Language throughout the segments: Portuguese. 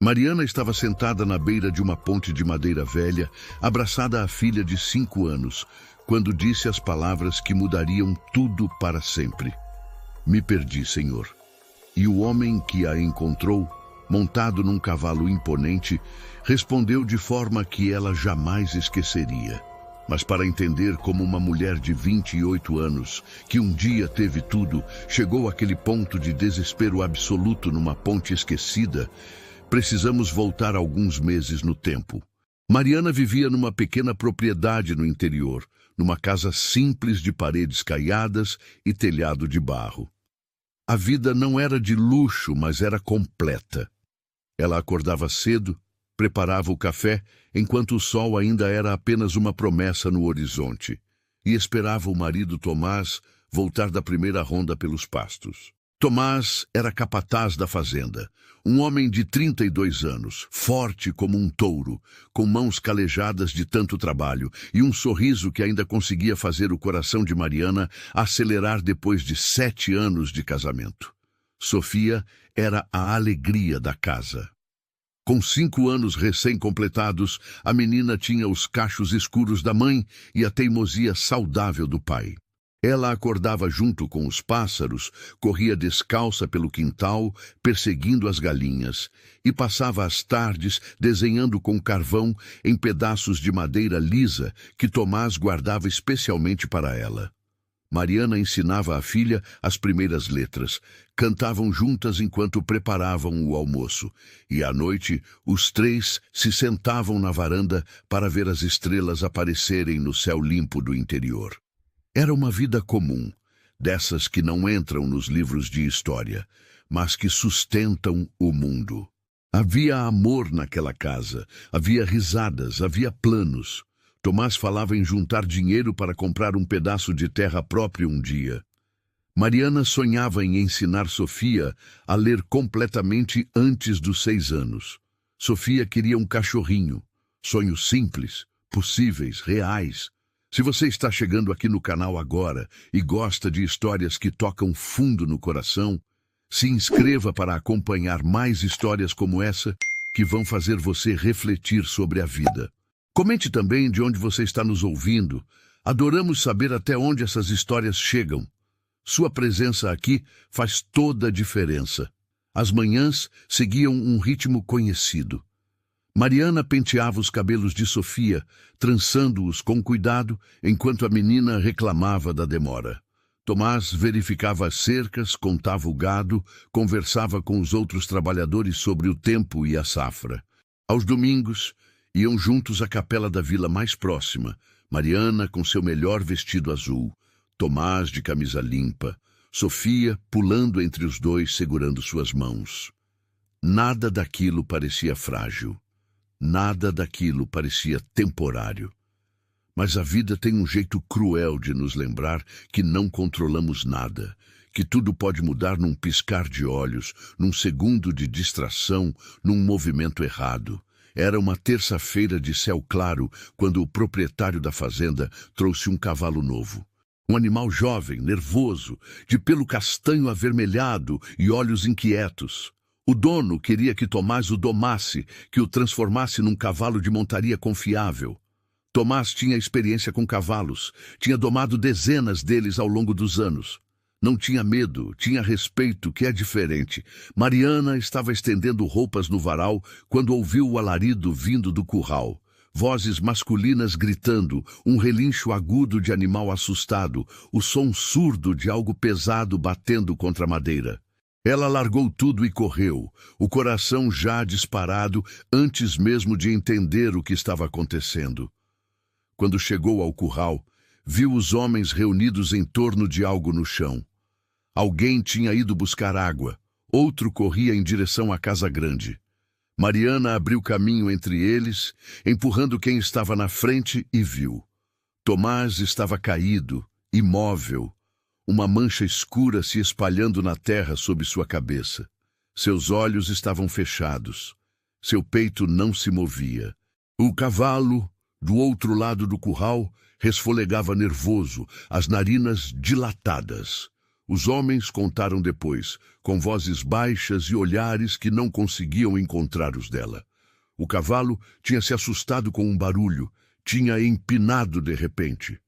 Mariana estava sentada na beira de uma ponte de madeira velha, abraçada à filha de 5 anos, quando disse as palavras que mudariam tudo para sempre. Me perdi, Senhor. E o homem que a encontrou, montado num cavalo imponente, respondeu de forma que ela jamais esqueceria. Mas para entender como uma mulher de 28 anos, que um dia teve tudo, chegou àquele ponto de desespero absoluto numa ponte esquecida, precisamos voltar alguns meses no tempo. Mariana vivia numa pequena propriedade no interior, numa casa simples de paredes caiadas e telhado de barro. A vida não era de luxo, mas era completa. Ela acordava cedo, preparava o café, enquanto o sol ainda era apenas uma promessa no horizonte, e esperava o marido Tomás voltar da primeira ronda pelos pastos. Tomás era capataz da fazenda, um homem de 32 anos, forte como um touro, com mãos calejadas de tanto trabalho e um sorriso que ainda conseguia fazer o coração de Mariana acelerar depois de 7 anos de casamento. Sofia era a alegria da casa. Com 5 anos recém-completados, a menina tinha os cachos escuros da mãe e a teimosia saudável do pai. Ela acordava junto com os pássaros, corria descalça pelo quintal, perseguindo as galinhas, e passava as tardes desenhando com carvão em pedaços de madeira lisa que Tomás guardava especialmente para ela. Mariana ensinava à filha as primeiras letras, cantavam juntas enquanto preparavam o almoço, e à noite os 3 se sentavam na varanda para ver as estrelas aparecerem no céu limpo do interior. Era uma vida comum, dessas que não entram nos livros de história, mas que sustentam o mundo. Havia amor naquela casa, havia risadas, havia planos. Tomás falava em juntar dinheiro para comprar um pedaço de terra própria um dia. Mariana sonhava em ensinar Sofia a ler completamente antes dos 6 anos. Sofia queria um cachorrinho. Sonhos simples, possíveis, reais. Se você está chegando aqui no canal agora e gosta de histórias que tocam fundo no coração, se inscreva para acompanhar mais histórias como essa que vão fazer você refletir sobre a vida. Comente também de onde você está nos ouvindo. Adoramos saber até onde essas histórias chegam. Sua presença aqui faz toda a diferença. As manhãs seguiam um ritmo conhecido. Mariana penteava os cabelos de Sofia, trançando-os com cuidado, enquanto a menina reclamava da demora. Tomás verificava as cercas, contava o gado, conversava com os outros trabalhadores sobre o tempo e a safra. Aos domingos, iam juntos à capela da vila mais próxima, Mariana com seu melhor vestido azul, Tomás de camisa limpa, Sofia pulando entre os dois segurando suas mãos. Nada daquilo parecia frágil. Nada daquilo parecia temporário. Mas a vida tem um jeito cruel de nos lembrar que não controlamos nada, que tudo pode mudar num piscar de olhos, num segundo de distração, num movimento errado. Era uma terça-feira de céu claro quando o proprietário da fazenda trouxe um cavalo novo. Um animal jovem, nervoso, de pelo castanho avermelhado e olhos inquietos. O dono queria que Tomás o domasse, que o transformasse num cavalo de montaria confiável. Tomás tinha experiência com cavalos, tinha domado dezenas deles ao longo dos anos. Não tinha medo, tinha respeito, que é diferente. Mariana estava estendendo roupas no varal quando ouviu o alarido vindo do curral. Vozes masculinas gritando, um relincho agudo de animal assustado, o som surdo de algo pesado batendo contra a madeira. Ela largou tudo e correu, o coração já disparado antes mesmo de entender o que estava acontecendo. Quando chegou ao curral, viu os homens reunidos em torno de algo no chão. Alguém tinha ido buscar água, outro corria em direção à casa grande. Mariana abriu caminho entre eles, empurrando quem estava na frente e viu. Tomás estava caído, imóvel, uma mancha escura se espalhando na terra sob sua cabeça. Seus olhos estavam fechados. Seu peito não se movia. O cavalo, do outro lado do curral, resfolegava nervoso, as narinas dilatadas. Os homens contaram depois, com vozes baixas e olhares que não conseguiam encontrar os dela. O cavalo tinha se assustado com um barulho, tinha empinado de repente.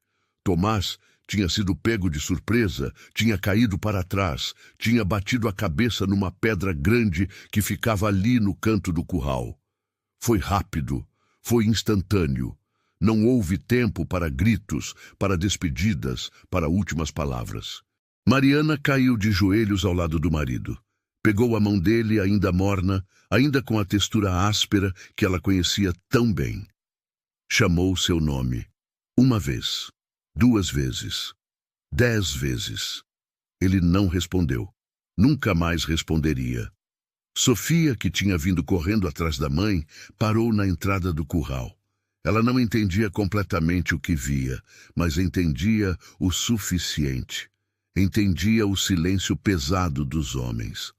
Tomás tinha sido pego de surpresa, tinha caído para trás, tinha batido a cabeça numa pedra grande que ficava ali no canto do curral. Foi rápido, foi instantâneo. Não houve tempo para gritos, para despedidas, para últimas palavras. Mariana caiu de joelhos ao lado do marido. Pegou a mão dele, ainda morna, ainda com a textura áspera que ela conhecia tão bem. Chamou seu nome. 1 vez, 2 vezes, 10 vezes. Ele não respondeu. Nunca mais responderia. Sofia, que tinha vindo correndo atrás da mãe, parou na entrada do curral. Ela não entendia completamente o que via, mas entendia o suficiente. Entendia o silêncio pesado dos homens.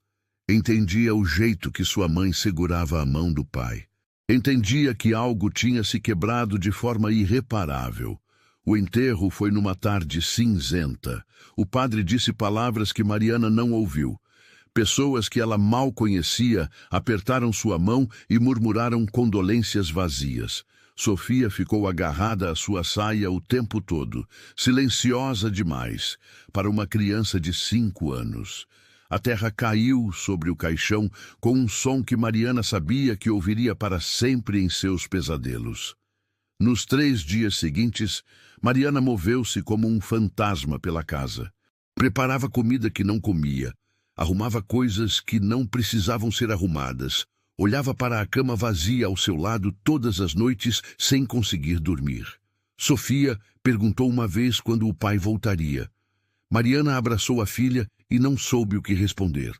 Entendia o jeito que sua mãe segurava a mão do pai. Entendia que algo tinha se quebrado de forma irreparável. O enterro foi numa tarde cinzenta. O padre disse palavras que Mariana não ouviu. Pessoas que ela mal conhecia apertaram sua mão e murmuraram condolências vazias. Sofia ficou agarrada à sua saia o tempo todo, silenciosa demais, para uma criança de 5 anos. A terra caiu sobre o caixão com um som que Mariana sabia que ouviria para sempre em seus pesadelos. Nos 3 dias seguintes, Mariana moveu-se como um fantasma pela casa. Preparava comida que não comia, arrumava coisas que não precisavam ser arrumadas, olhava para a cama vazia ao seu lado todas as noites sem conseguir dormir. Sofia perguntou uma vez quando o pai voltaria. Mariana abraçou a filha e não soube o que responder.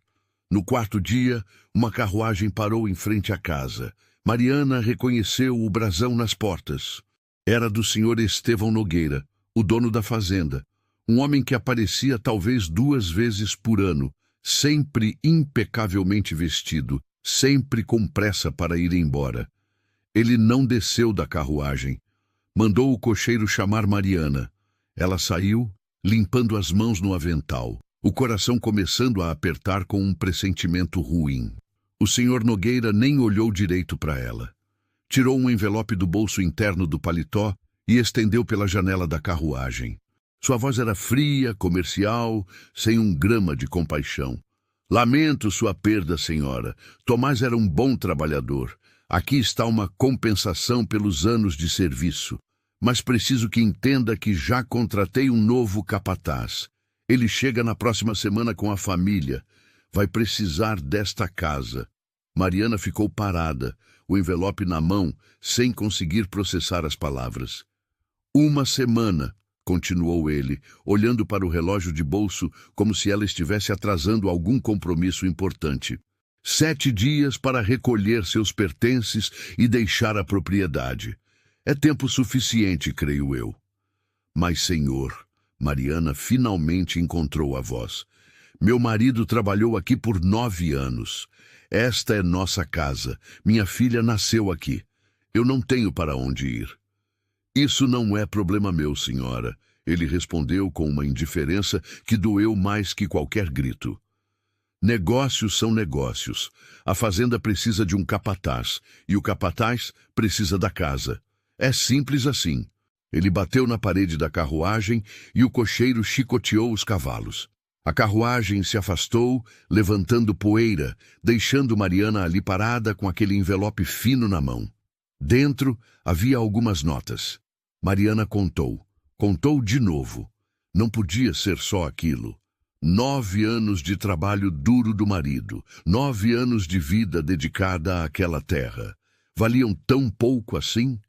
No 4º dia, uma carruagem parou em frente à casa. Mariana reconheceu o brasão nas portas. Era do senhor Estevão Nogueira, o dono da fazenda, um homem que aparecia talvez 2 vezes por ano, sempre impecavelmente vestido, sempre com pressa para ir embora. Ele não desceu da carruagem. Mandou o cocheiro chamar Mariana. Ela saiu, limpando as mãos no avental, o coração começando a apertar com um pressentimento ruim. O senhor Nogueira nem olhou direito para ela. Tirou um envelope do bolso interno do paletó e estendeu pela janela da carruagem. Sua voz era fria, comercial, sem um grama de compaixão. Lamento sua perda, senhora. Tomás era um bom trabalhador. Aqui está uma compensação pelos anos de serviço. Mas preciso que entenda que já contratei um novo capataz. Ele chega na próxima semana com a família. Vai precisar desta casa. Mariana ficou parada, o envelope na mão, sem conseguir processar as palavras. 1 semana, continuou ele, olhando para o relógio de bolso como se ela estivesse atrasando algum compromisso importante. 7 dias para recolher seus pertences e deixar a propriedade. É tempo suficiente, creio eu. Mas, senhor, Mariana finalmente encontrou a voz. Meu marido trabalhou aqui por 9 anos. Esta é nossa casa. Minha filha nasceu aqui. Eu não tenho para onde ir. Isso não é problema meu, senhora. Ele respondeu com uma indiferença que doeu mais que qualquer grito. Negócios são negócios. A fazenda precisa de um capataz, e o capataz precisa da casa. É simples assim. Ele bateu na parede da carruagem e o cocheiro chicoteou os cavalos. A carruagem se afastou, levantando poeira, deixando Mariana ali parada com aquele envelope fino na mão. Dentro havia algumas notas. Mariana contou. Contou de novo. Não podia ser só aquilo. 9 anos de trabalho duro do marido, 9 anos de vida dedicada àquela terra. Valiam tão pouco assim?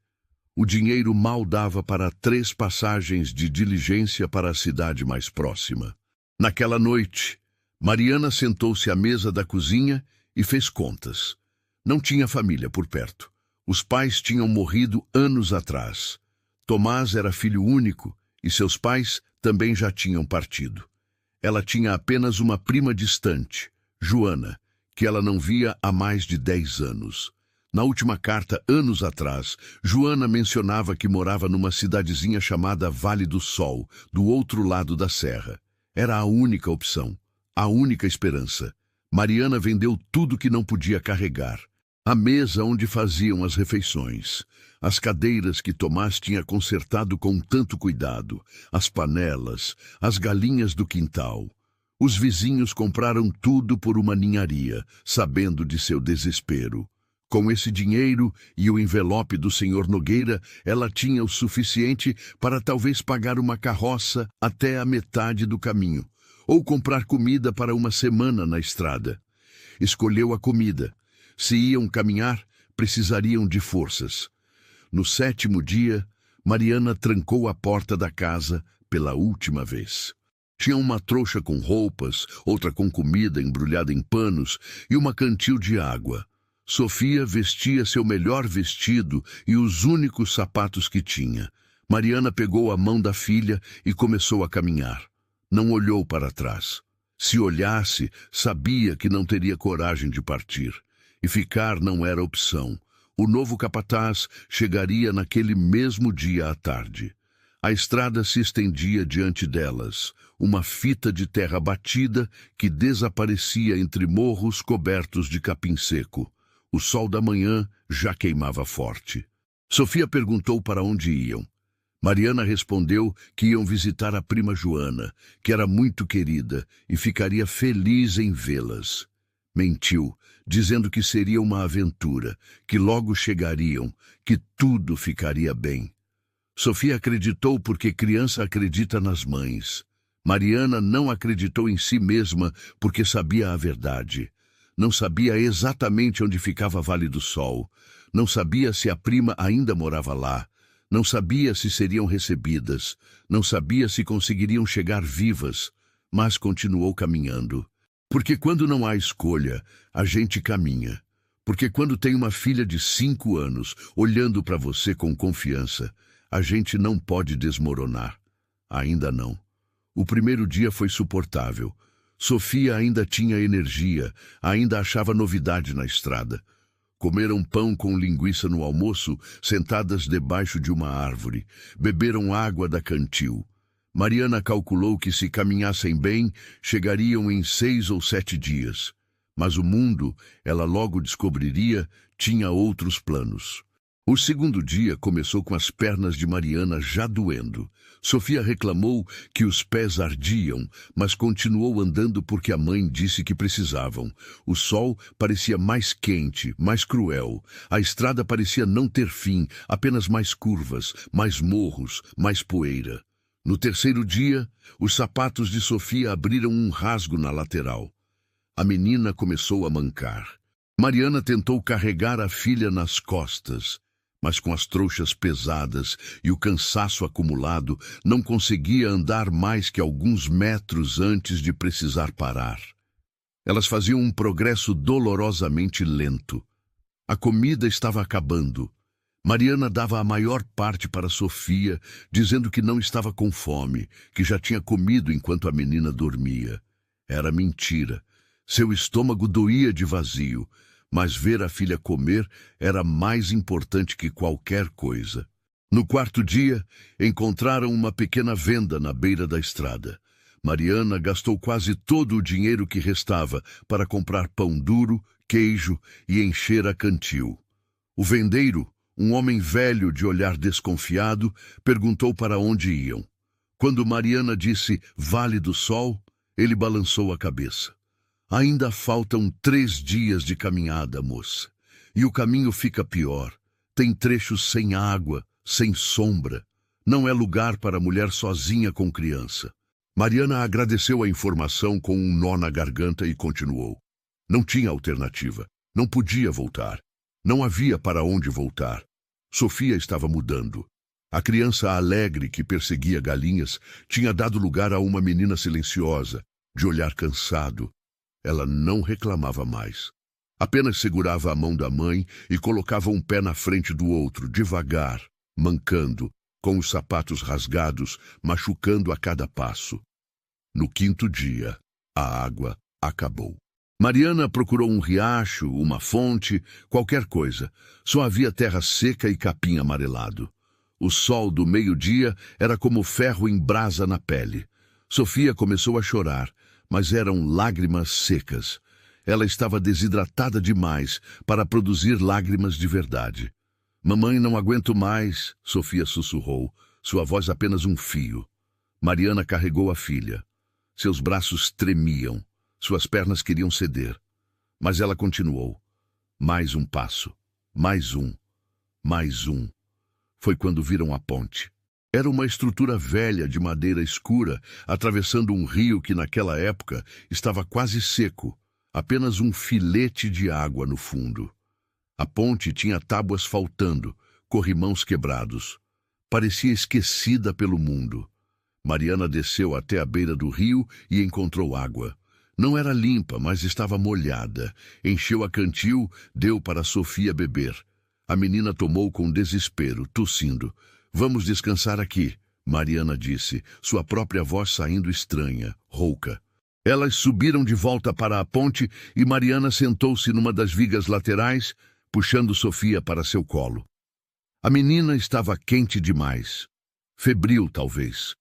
O dinheiro mal dava para 3 passagens de diligência para a cidade mais próxima. Naquela noite, Mariana sentou-se à mesa da cozinha e fez contas. Não tinha família por perto. Os pais tinham morrido anos atrás. Tomás era filho único e seus pais também já tinham partido. Ela tinha apenas uma prima distante, Joana, que ela não via há mais de 10 anos. Na última carta, anos atrás, Joana mencionava que morava numa cidadezinha chamada Vale do Sol, do outro lado da serra. Era a única opção, a única esperança. Mariana vendeu tudo que não podia carregar. A mesa onde faziam as refeições, as cadeiras que Tomás tinha consertado com tanto cuidado, as panelas, as galinhas do quintal. Os vizinhos compraram tudo por uma ninharia, sabendo de seu desespero. Com esse dinheiro e o envelope do Sr. Nogueira, ela tinha o suficiente para talvez pagar uma carroça até a metade do caminho, ou comprar comida para uma semana na estrada. Escolheu a comida. Se iam caminhar, precisariam de forças. No 7º dia, Mariana trancou a porta da casa pela última vez. Tinha uma trouxa com roupas, outra com comida embrulhada em panos e uma cantil de água. Sofia vestia seu melhor vestido e os únicos sapatos que tinha. Mariana pegou a mão da filha e começou a caminhar. Não olhou para trás. Se olhasse, sabia que não teria coragem de partir. E ficar não era opção. O novo capataz chegaria naquele mesmo dia à tarde. A estrada se estendia diante delas, uma fita de terra batida que desaparecia entre morros cobertos de capim seco. O sol da manhã já queimava forte. Sofia perguntou para onde iam. Mariana respondeu que iam visitar a prima Joana, que era muito querida e ficaria feliz em vê-las. Mentiu, dizendo que seria uma aventura, que logo chegariam, que tudo ficaria bem. Sofia acreditou porque criança acredita nas mães. Mariana não acreditou em si mesma porque sabia a verdade. Não sabia exatamente onde ficava Vale do Sol. Não sabia se a prima ainda morava lá. Não sabia se seriam recebidas. Não sabia se conseguiriam chegar vivas. Mas continuou caminhando. Porque quando não há escolha, a gente caminha. Porque quando tem uma filha de 5 anos olhando para você com confiança, a gente não pode desmoronar. Ainda não. O primeiro dia foi suportável. Sofia ainda tinha energia, ainda achava novidade na estrada. Comeram pão com linguiça no almoço, sentadas debaixo de uma árvore. Beberam água da cantil. Mariana calculou que se caminhassem bem, chegariam em 6 ou 7 dias. Mas o mundo, ela logo descobriria, tinha outros planos. O 2º dia começou com as pernas de Mariana já doendo. Sofia reclamou que os pés ardiam, mas continuou andando porque a mãe disse que precisavam. O sol parecia mais quente, mais cruel. A estrada parecia não ter fim, apenas mais curvas, mais morros, mais poeira. No 3º dia, os sapatos de Sofia abriram um rasgo na lateral. A menina começou a mancar. Mariana tentou carregar a filha nas costas, mas com as trouxas pesadas e o cansaço acumulado, não conseguia andar mais que alguns metros antes de precisar parar. Elas faziam um progresso dolorosamente lento. A comida estava acabando. Mariana dava a maior parte para Sofia, dizendo que não estava com fome, que já tinha comido enquanto a menina dormia. Era mentira. Seu estômago doía de vazio, mas ver a filha comer era mais importante que qualquer coisa. No 4º dia, encontraram uma pequena venda na beira da estrada. Mariana gastou quase todo o dinheiro que restava para comprar pão duro, queijo e encher a cantil. O vendeiro, um homem velho de olhar desconfiado, perguntou para onde iam. Quando Mariana disse Vale do Sol, ele balançou a cabeça. Ainda faltam 3 dias de caminhada, moça. E o caminho fica pior. Tem trechos sem água, sem sombra. Não é lugar para mulher sozinha com criança. Mariana agradeceu a informação com um nó na garganta e continuou. Não tinha alternativa. Não podia voltar. Não havia para onde voltar. Sofia estava mudando. A criança alegre que perseguia galinhas tinha dado lugar a uma menina silenciosa, de olhar cansado. Ela não reclamava mais. Apenas segurava a mão da mãe e colocava um pé na frente do outro, devagar, mancando, com os sapatos rasgados, machucando a cada passo. No 5º dia, a água acabou. Mariana procurou um riacho, uma fonte, qualquer coisa. Só havia terra seca e capim amarelado. O sol do meio-dia era como ferro em brasa na pele. Sofia começou a chorar, mas eram lágrimas secas. Ela estava desidratada demais para produzir lágrimas de verdade. Mamãe, não aguento mais, Sofia sussurrou, sua voz apenas um fio. Mariana carregou a filha. Seus braços tremiam, suas pernas queriam ceder. Mas ela continuou. Mais um passo, mais um, mais um. Foi quando viram a ponte. Era uma estrutura velha de madeira escura, atravessando um rio que naquela época estava quase seco, apenas um filete de água no fundo. A ponte tinha tábuas faltando, corrimãos quebrados. Parecia esquecida pelo mundo. Mariana desceu até a beira do rio e encontrou água. Não era limpa, mas estava molhada. Encheu a cantil, deu para Sofia beber. A menina tomou com desespero, tossindo. Vamos descansar aqui, Mariana disse, sua própria voz saindo estranha, rouca. Elas subiram de volta para a ponte e Mariana sentou-se numa das vigas laterais, puxando Sofia para seu colo. A menina estava quente demais. Febril, talvez.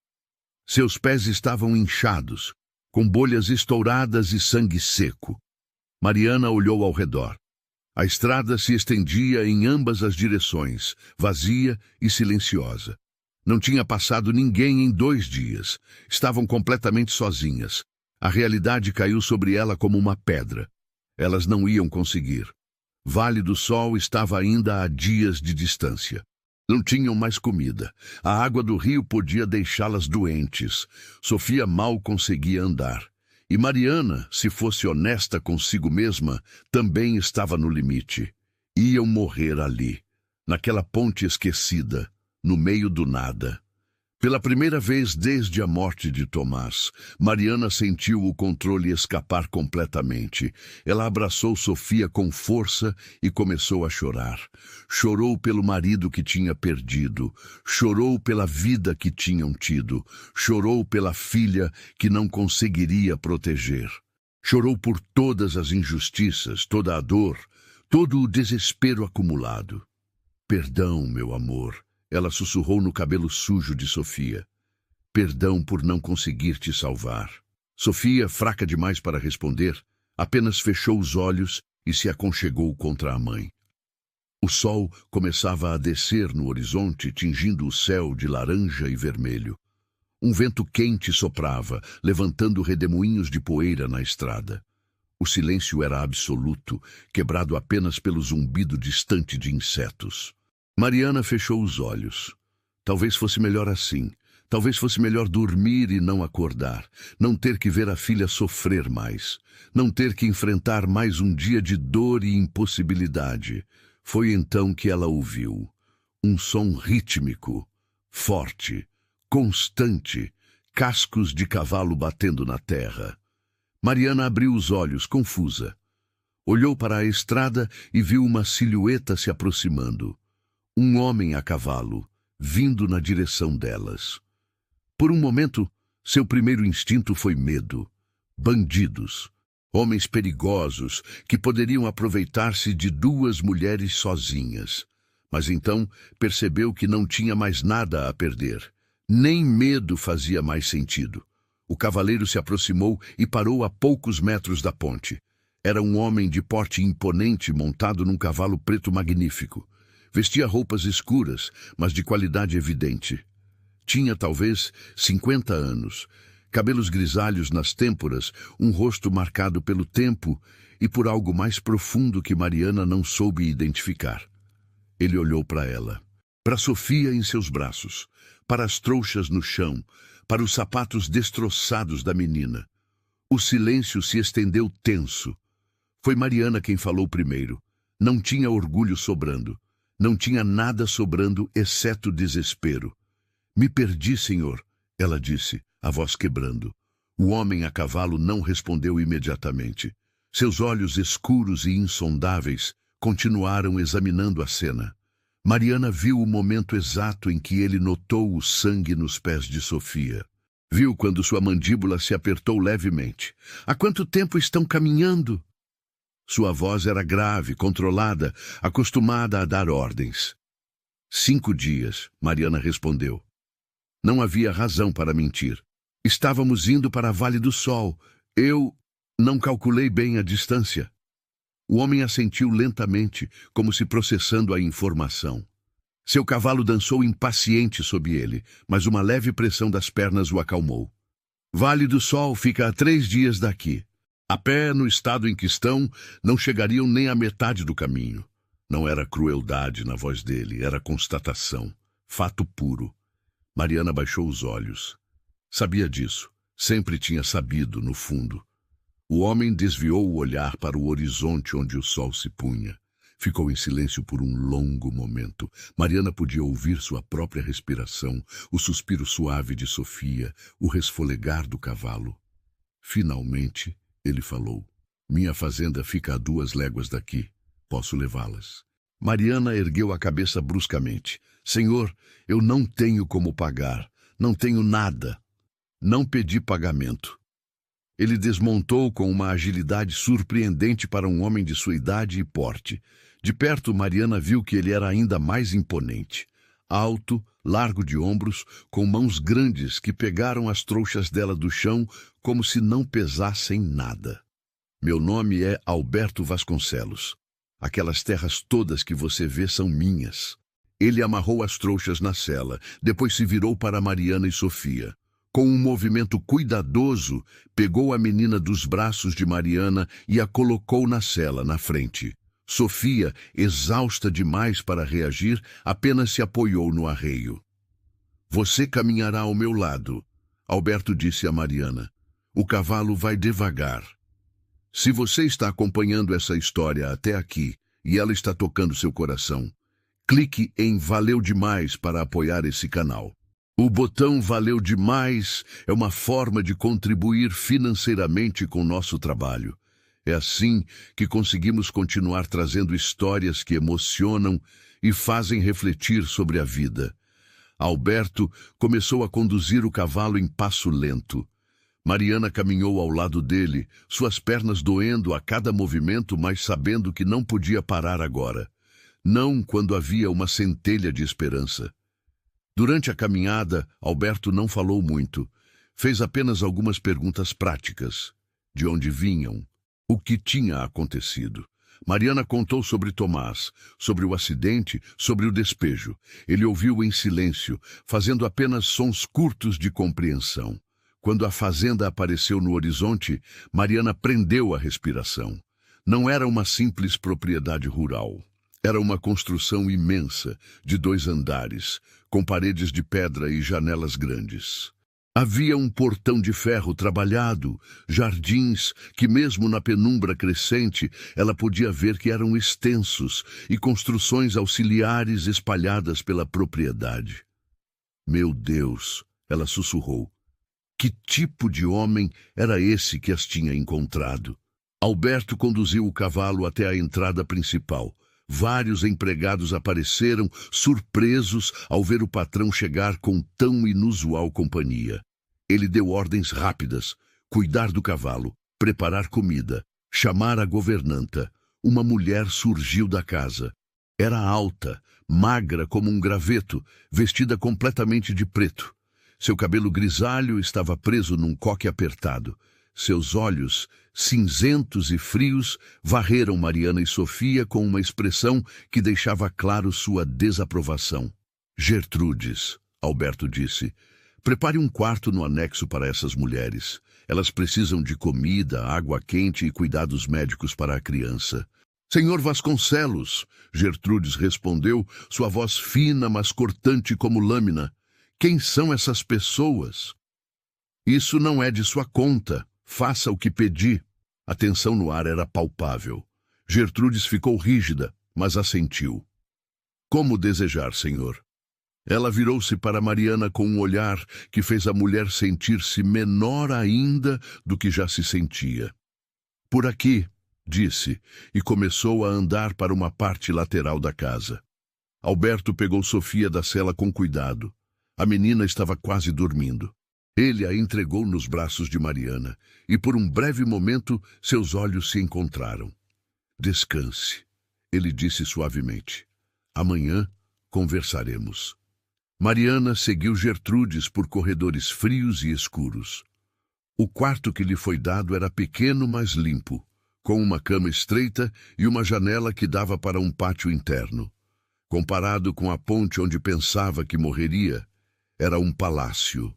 Seus pés estavam inchados, com bolhas estouradas e sangue seco. Mariana olhou ao redor. A estrada se estendia em ambas as direções, vazia e silenciosa. Não tinha passado ninguém em 2 dias. Estavam completamente sozinhas. A realidade caiu sobre ela como uma pedra. Elas não iam conseguir. Vale do Sol estava ainda a dias de distância. Não tinham mais comida. A água do rio podia deixá-las doentes. Sofia mal conseguia andar. E Mariana, se fosse honesta consigo mesma, também estava no limite. Iam morrer ali, naquela ponte esquecida, no meio do nada. Pela primeira vez desde a morte de Tomás, Mariana sentiu o controle escapar completamente. Ela abraçou Sofia com força e começou a chorar. Chorou pelo marido que tinha perdido, chorou pela vida que tinham tido, chorou pela filha que não conseguiria proteger. Chorou por todas as injustiças, toda a dor, todo o desespero acumulado. Perdão, meu amor. Ela sussurrou no cabelo sujo de Sofia. Perdão por não conseguir te salvar. Sofia, fraca demais para responder, apenas fechou os olhos e se aconchegou contra a mãe. O sol começava a descer no horizonte, tingindo o céu de laranja e vermelho. Um vento quente soprava, levantando redemoinhos de poeira na estrada. O silêncio era absoluto, quebrado apenas pelo zumbido distante de insetos. Mariana fechou os olhos. Talvez fosse melhor assim. Talvez fosse melhor dormir e não acordar. Não ter que ver a filha sofrer mais. Não ter que enfrentar mais um dia de dor e impossibilidade. Foi então que ela ouviu. Um som rítmico, forte, constante, cascos de cavalo batendo na terra. Mariana abriu os olhos, confusa. Olhou para a estrada e viu uma silhueta se aproximando. Um homem a cavalo, vindo na direção delas. Por um momento, seu primeiro instinto foi medo. Bandidos, homens perigosos que poderiam aproveitar-se de 2 mulheres sozinhas. Mas então percebeu que não tinha mais nada a perder. Nem medo fazia mais sentido. O cavaleiro se aproximou e parou a poucos metros da ponte. Era um homem de porte imponente montado num cavalo preto magnífico. Vestia roupas escuras, mas de qualidade evidente. Tinha talvez 50 anos, cabelos grisalhos nas têmporas, um rosto marcado pelo tempo e por algo mais profundo que Mariana não soube identificar. Ele olhou para ela, para Sofia em seus braços, para as trouxas no chão, para os sapatos destroçados da menina. O silêncio se estendeu tenso. Foi Mariana quem falou primeiro. Não tinha orgulho sobrando. Não tinha nada sobrando, exceto desespero. Me perdi, senhor, ela disse, a voz quebrando. O homem a cavalo não respondeu imediatamente. Seus olhos escuros e insondáveis continuaram examinando a cena. Mariana viu o momento exato em que ele notou o sangue nos pés de Sofia. Viu quando sua mandíbula se apertou levemente. Há quanto tempo estão caminhando? Sua voz era grave, controlada, acostumada a dar ordens. 5 dias, Mariana respondeu. Não havia razão para mentir. Estávamos indo para a Vale do Sol. Eu não calculei bem a distância. O homem assentiu lentamente, como se processando a informação. Seu cavalo dançou impaciente sob ele, mas uma leve pressão das pernas o acalmou. Vale do Sol fica a 3 dias daqui. A pé, no estado em que estão, não chegariam nem à metade do caminho. Não era crueldade na voz dele, era constatação. Fato puro. Mariana baixou os olhos. Sabia disso. Sempre tinha sabido, no fundo. O homem desviou o olhar para o horizonte onde o sol se punha. Ficou em silêncio por um longo momento. Mariana podia ouvir sua própria respiração, o suspiro suave de Sofia, o resfolegar do cavalo. Finalmente, ele falou. Minha fazenda fica a 2 léguas daqui. Posso levá-las. Mariana ergueu a cabeça bruscamente. Senhor, eu não tenho como pagar. Não tenho nada. Não pedi pagamento. Ele desmontou com uma agilidade surpreendente para um homem de sua idade e porte. De perto, Mariana viu que ele era ainda mais imponente. Alto, largo de ombros, com mãos grandes que pegaram as trouxas dela do chão como se não pesassem nada. Meu nome é Alberto Vasconcelos. Aquelas terras todas que você vê são minhas. Ele amarrou as trouxas na sela, depois se virou para Mariana e Sofia. Com um movimento cuidadoso, pegou a menina dos braços de Mariana e a colocou na sela, na frente. Sofia, exausta demais para reagir, apenas se apoiou no arreio. Você caminhará ao meu lado, Alberto disse a Mariana. O cavalo vai devagar. Se você está acompanhando essa história até aqui e ela está tocando seu coração, clique em Valeu Demais para apoiar esse canal. O botão Valeu Demais é uma forma de contribuir financeiramente com nosso trabalho. É assim que conseguimos continuar trazendo histórias que emocionam e fazem refletir sobre a vida. Alberto começou a conduzir o cavalo em passo lento. Mariana caminhou ao lado dele, suas pernas doendo a cada movimento, mas sabendo que não podia parar agora. Não quando havia uma centelha de esperança. Durante a caminhada, Alberto não falou muito. Fez apenas algumas perguntas práticas. De onde vinham? O que tinha acontecido? Mariana contou sobre Tomás, sobre o acidente, sobre o despejo. Ele ouviu em silêncio, fazendo apenas sons curtos de compreensão. Quando a fazenda apareceu no horizonte, Mariana prendeu a respiração. Não era uma simples propriedade rural. Era uma construção imensa, de 2 andares, com paredes de pedra e janelas grandes. Havia um portão de ferro trabalhado, jardins que mesmo na penumbra crescente ela podia ver que eram extensos e construções auxiliares espalhadas pela propriedade. Meu Deus, ela sussurrou. Que tipo de homem era esse que as tinha encontrado? Alberto conduziu o cavalo até a entrada principal. Vários empregados apareceram, surpresos ao ver o patrão chegar com tão inusual companhia. Ele deu ordens rápidas: cuidar do cavalo, preparar comida, chamar a governanta. Uma mulher surgiu da casa. Era alta, magra como um graveto, vestida completamente de preto. Seu cabelo grisalho estava preso num coque apertado. Seus olhos, cinzentos e frios, varreram Mariana e Sofia com uma expressão que deixava claro sua desaprovação. Gertrudes, Alberto disse, prepare um quarto no anexo para essas mulheres. Elas precisam de comida, água quente e cuidados médicos para a criança. Senhor Vasconcelos, Gertrudes respondeu, sua voz fina, mas cortante como lâmina. Quem são essas pessoas? Isso não é de sua conta. Faça o que pedi. A tensão no ar era palpável. Gertrudes ficou rígida, mas assentiu. Como desejar, senhor? Ela virou-se para Mariana com um olhar que fez a mulher sentir-se menor ainda do que já se sentia. Por aqui, disse, e começou a andar para uma parte lateral da casa. Alberto pegou Sofia da cela com cuidado. A menina estava quase dormindo. Ele a entregou nos braços de Mariana, e por um breve momento seus olhos se encontraram. Descanse, ele disse suavemente. Amanhã conversaremos. Mariana seguiu Gertrudes por corredores frios e escuros. O quarto que lhe foi dado era pequeno, mas limpo, com uma cama estreita e uma janela que dava para um pátio interno. Comparado com a ponte onde pensava que morreria, era um palácio.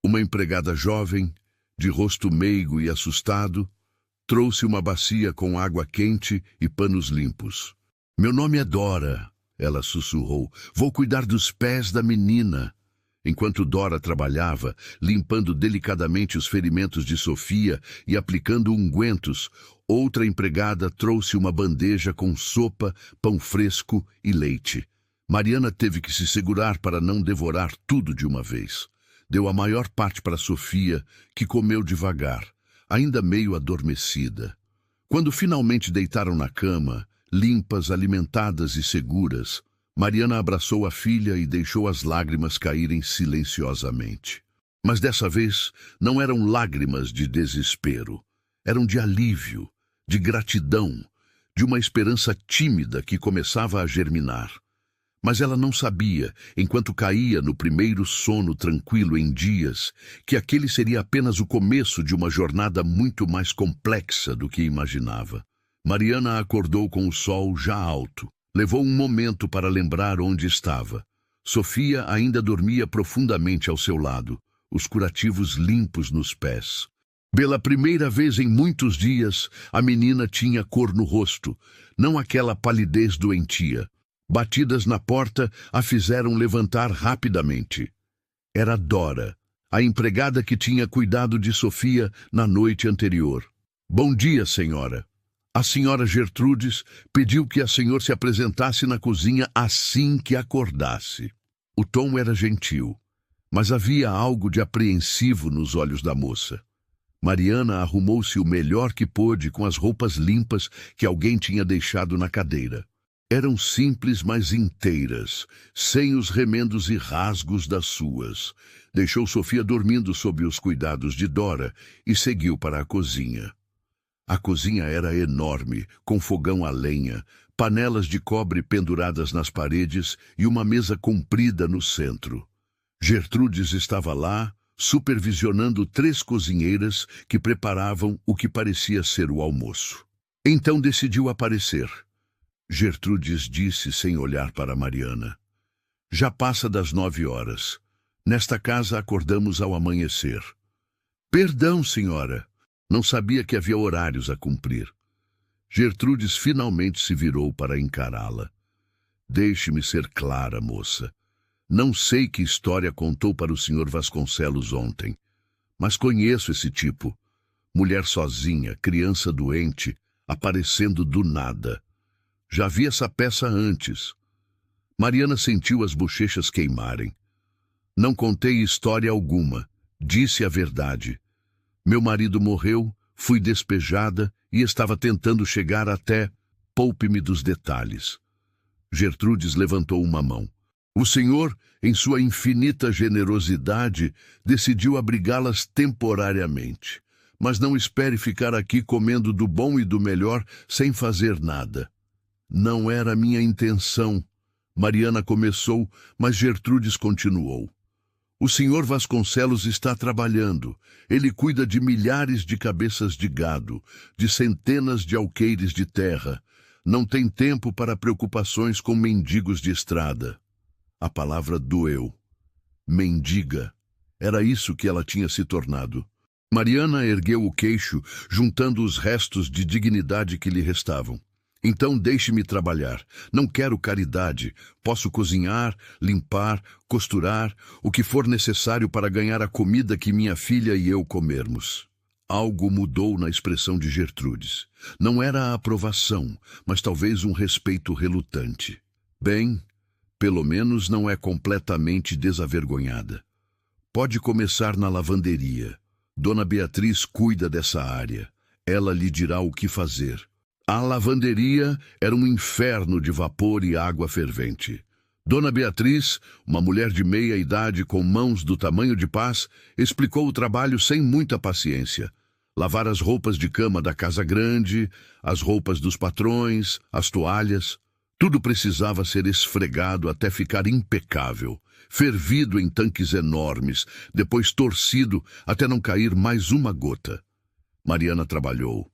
Uma empregada jovem, de rosto meigo e assustado, trouxe uma bacia com água quente e panos limpos. "Meu nome é Dora", ela sussurrou. "Vou cuidar dos pés da menina." Enquanto Dora trabalhava, limpando delicadamente os ferimentos de Sofia e aplicando ungüentos, outra empregada trouxe uma bandeja com sopa, pão fresco e leite. Mariana teve que se segurar para não devorar tudo de uma vez. Deu a maior parte para Sofia, que comeu devagar, ainda meio adormecida. Quando finalmente deitaram na cama, limpas, alimentadas e seguras, Mariana abraçou a filha e deixou as lágrimas caírem silenciosamente. Mas dessa vez não eram lágrimas de desespero. Eram de alívio, de gratidão, de uma esperança tímida que começava a germinar. Mas ela não sabia, enquanto caía no primeiro sono tranquilo em dias, que aquele seria apenas o começo de uma jornada muito mais complexa do que imaginava. Mariana acordou com o sol já alto. Levou um momento para lembrar onde estava. Sofia ainda dormia profundamente ao seu lado, os curativos limpos nos pés. Pela primeira vez em muitos dias, a menina tinha cor no rosto, não aquela palidez doentia. Batidas na porta a fizeram levantar rapidamente. Era Dora, a empregada que tinha cuidado de Sofia na noite anterior. "Bom dia, senhora. A senhora Gertrudes pediu que a senhora se apresentasse na cozinha assim que acordasse." O tom era gentil, mas havia algo de apreensivo nos olhos da moça. Mariana arrumou-se o melhor que pôde com as roupas limpas que alguém tinha deixado na cadeira. Eram simples, mas inteiras, sem os remendos e rasgos das suas. Deixou Sofia dormindo sob os cuidados de Dora e seguiu para a cozinha. A cozinha era enorme, com fogão a lenha, panelas de cobre penduradas nas paredes e uma mesa comprida no centro. Gertrudes estava lá, supervisionando 3 cozinheiras que preparavam o que parecia ser o almoço. Então decidiu aparecer. Gertrudes disse sem olhar para Mariana: "Já passa das 9 horas. Nesta casa acordamos ao amanhecer." "Perdão, senhora. Não sabia que havia horários a cumprir." Gertrudes finalmente se virou para encará-la. "Deixe-me ser clara, moça. Não sei que história contou para o Sr. Vasconcelos ontem, mas conheço esse tipo. Mulher sozinha, criança doente, aparecendo do nada. Já vi essa peça antes." Mariana sentiu as bochechas queimarem. "Não contei história alguma. Disse a verdade. Meu marido morreu, fui despejada e estava tentando chegar até... Poupe-me dos detalhes." Gertrudes levantou uma mão. "O senhor, em sua infinita generosidade, decidiu abrigá-las temporariamente. Mas não espere ficar aqui comendo do bom e do melhor sem fazer nada." "Não era minha intenção." Mariana começou, mas Gertrudes continuou. "O senhor Vasconcelos está trabalhando. Ele cuida de milhares de cabeças de gado, de centenas de alqueires de terra. Não tem tempo para preocupações com mendigos de estrada." A palavra doeu. Mendiga. Era isso que ela tinha se tornado. Mariana ergueu o queixo, juntando os restos de dignidade que lhe restavam. "Então deixe-me trabalhar. Não quero caridade. Posso cozinhar, limpar, costurar, o que for necessário para ganhar a comida que minha filha e eu comermos." Algo mudou na expressão de Gertrudes. Não era a aprovação, mas talvez um respeito relutante. "Bem, pelo menos não é completamente desavergonhada. Pode começar na lavanderia. Dona Beatriz cuida dessa área. Ela lhe dirá o que fazer." A lavanderia era um inferno de vapor e água fervente. Dona Beatriz, uma mulher de meia idade com mãos do tamanho de pás, explicou o trabalho sem muita paciência. Lavar as roupas de cama da casa grande, as roupas dos patrões, as toalhas, Tudo precisava ser esfregado até ficar impecável, fervido em tanques enormes, depois torcido até não cair mais uma gota. Mariana trabalhou.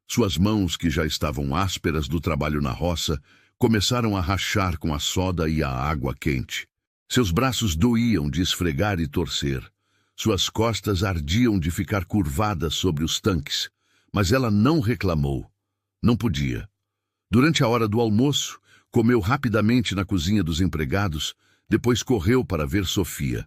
Suas mãos, que já estavam ásperas do trabalho na roça, começaram a rachar com a soda e a água quente. Seus braços doíam de esfregar e torcer. Suas costas ardiam de ficar curvadas sobre os tanques, mas ela não reclamou. Não podia. Durante a hora do almoço, comeu rapidamente na cozinha dos empregados, depois correu para ver Sofia.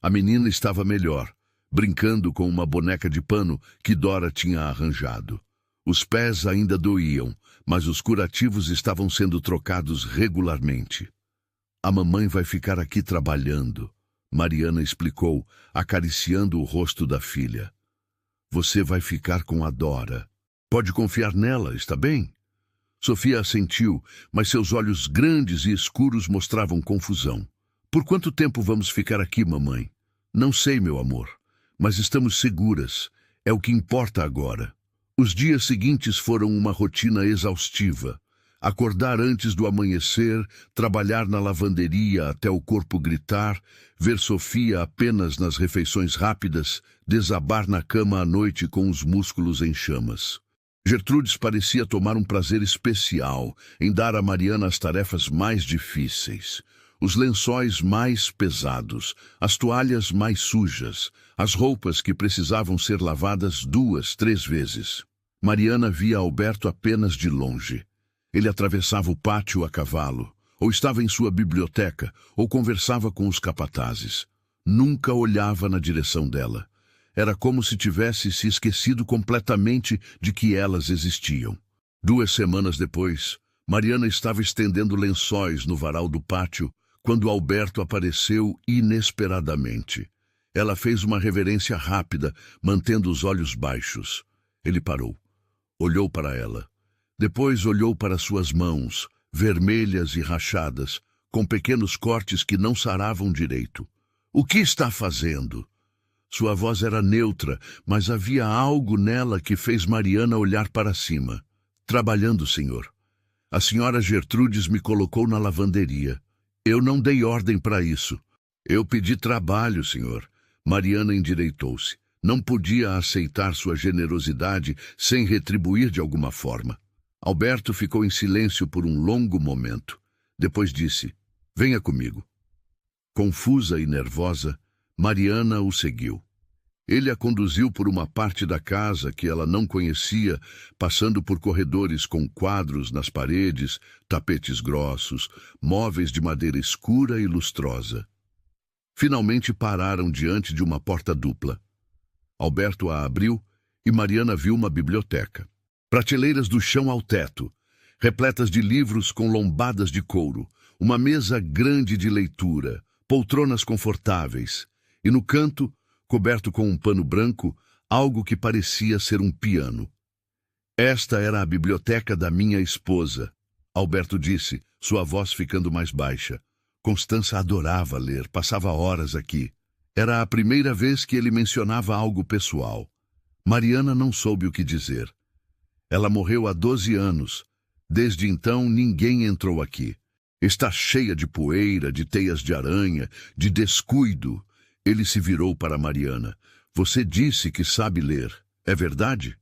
A menina estava melhor, brincando com uma boneca de pano que Dora tinha arranjado. Os pés ainda doíam, mas os curativos estavam sendo trocados regularmente. A mamãe vai ficar aqui trabalhando, Mariana explicou, acariciando o rosto da filha. Você vai ficar com a Dora. Pode confiar nela, está bem? Sofia assentiu, mas seus olhos grandes e escuros mostravam confusão. Por quanto tempo vamos ficar aqui, mamãe? Não sei, meu amor, mas estamos seguras. É o que importa agora. Os dias seguintes foram uma rotina exaustiva. Acordar antes do amanhecer, trabalhar na lavanderia até o corpo gritar, ver Sofia apenas nas refeições rápidas, desabar na cama à noite com os músculos em chamas. Gertrudes parecia tomar um prazer especial em dar a Mariana as tarefas mais difíceis. Os lençóis mais pesados, as toalhas mais sujas, as roupas que precisavam ser lavadas 2, 3 vezes. Mariana via Alberto apenas de longe. Ele atravessava o pátio a cavalo, ou estava em sua biblioteca, ou conversava com os capatazes. Nunca olhava na direção dela. Era como se tivesse se esquecido completamente de que elas existiam. 2 semanas depois, Mariana estava estendendo lençóis no varal do pátio, quando Alberto apareceu inesperadamente. Ela fez uma reverência rápida, mantendo os olhos baixos. Ele parou. Olhou para ela. Depois olhou para suas mãos, vermelhas e rachadas, com pequenos cortes que não saravam direito. O que está fazendo? Sua voz era neutra, mas havia algo nela que fez Mariana olhar para cima. Trabalhando, senhor. A senhora Gertrudes me colocou na lavanderia. Eu não dei ordem para isso. Eu pedi trabalho, senhor. Mariana endireitou-se. Não podia aceitar sua generosidade sem retribuir de alguma forma. Alberto ficou em silêncio por um longo momento. Depois disse, venha comigo. Confusa e nervosa, Mariana o seguiu. Ele a conduziu por uma parte da casa que ela não conhecia, passando por corredores com quadros nas paredes, tapetes grossos, móveis de madeira escura e lustrosa. Finalmente pararam diante de uma porta dupla. Alberto a abriu e Mariana viu uma biblioteca. Prateleiras do chão ao teto, repletas de livros com lombadas de couro, uma mesa grande de leitura, poltronas confortáveis, e no canto, coberto com um pano branco, algo que parecia ser um piano. Esta era a biblioteca da minha esposa, Alberto disse, sua voz ficando mais baixa. Constança adorava ler, passava horas aqui. Era a primeira vez que ele mencionava algo pessoal. Mariana não soube o que dizer. Ela morreu há 12 anos. Desde então, ninguém entrou aqui. Está cheia de poeira, de teias de aranha, de descuido. Ele se virou para Mariana. Você disse que sabe ler. É verdade?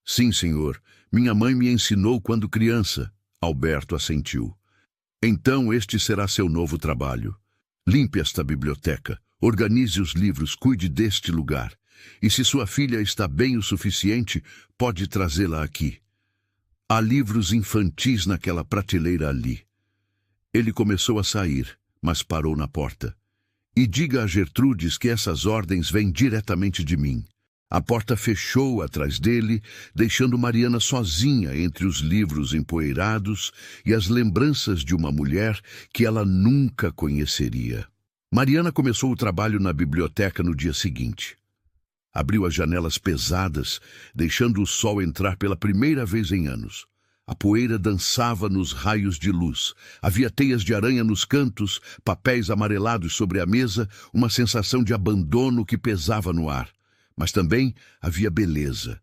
Sim, senhor. Minha mãe me ensinou quando criança. Alberto assentiu. Então este será seu novo trabalho. Limpe esta biblioteca. Organize os livros, cuide deste lugar. E se sua filha está bem o suficiente, pode trazê-la aqui. Há livros infantis naquela prateleira ali. Ele começou a sair, mas parou na porta. E diga a Gertrudes que essas ordens vêm diretamente de mim. A porta fechou atrás dele, deixando Mariana sozinha entre os livros empoeirados e as lembranças de uma mulher que ela nunca conheceria. Mariana começou o trabalho na biblioteca no dia seguinte. Abriu as janelas pesadas, deixando o sol entrar pela primeira vez em anos. A poeira dançava nos raios de luz. Havia teias de aranha nos cantos, papéis amarelados sobre a mesa, uma sensação de abandono que pesava no ar. Mas também havia beleza.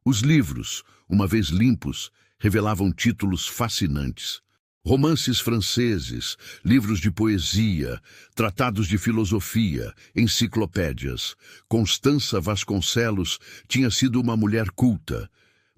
Os livros, uma vez limpos, revelavam títulos fascinantes. Romances franceses, livros de poesia, tratados de filosofia, enciclopédias. Constança Vasconcelos tinha sido uma mulher culta.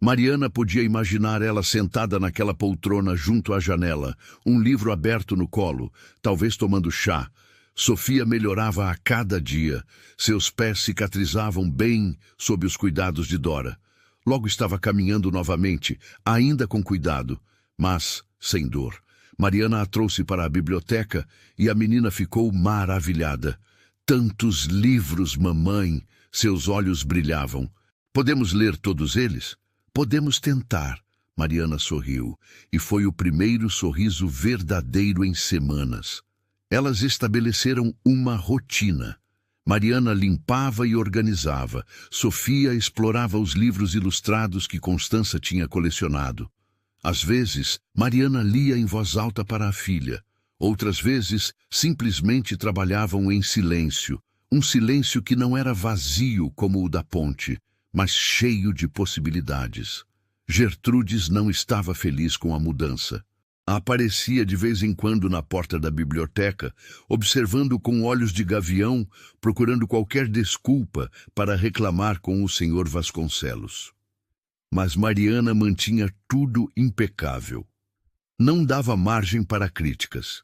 Mariana podia imaginar ela sentada naquela poltrona junto à janela, um livro aberto no colo, talvez tomando chá. Sofia melhorava a cada dia. Seus pés cicatrizavam bem sob os cuidados de Dora. Logo estava caminhando novamente, ainda com cuidado, mas sem dor. Mariana a trouxe para a biblioteca e a menina ficou maravilhada. Tantos livros, mamãe! Seus olhos brilhavam. Podemos ler todos eles? Podemos tentar. Mariana sorriu, e foi o primeiro sorriso verdadeiro em semanas. Elas estabeleceram uma rotina. Mariana limpava e organizava. Sofia explorava os livros ilustrados que Constança tinha colecionado. Às vezes, Mariana lia em voz alta para a filha. Outras vezes, simplesmente trabalhavam em silêncio. Um silêncio que não era vazio como o da ponte, mas cheio de possibilidades. Gertrudes não estava feliz com a mudança. Aparecia de vez em quando na porta da biblioteca, observando com olhos de gavião, procurando qualquer desculpa para reclamar com o senhor Vasconcelos. Mas Mariana mantinha tudo impecável. Não dava margem para críticas.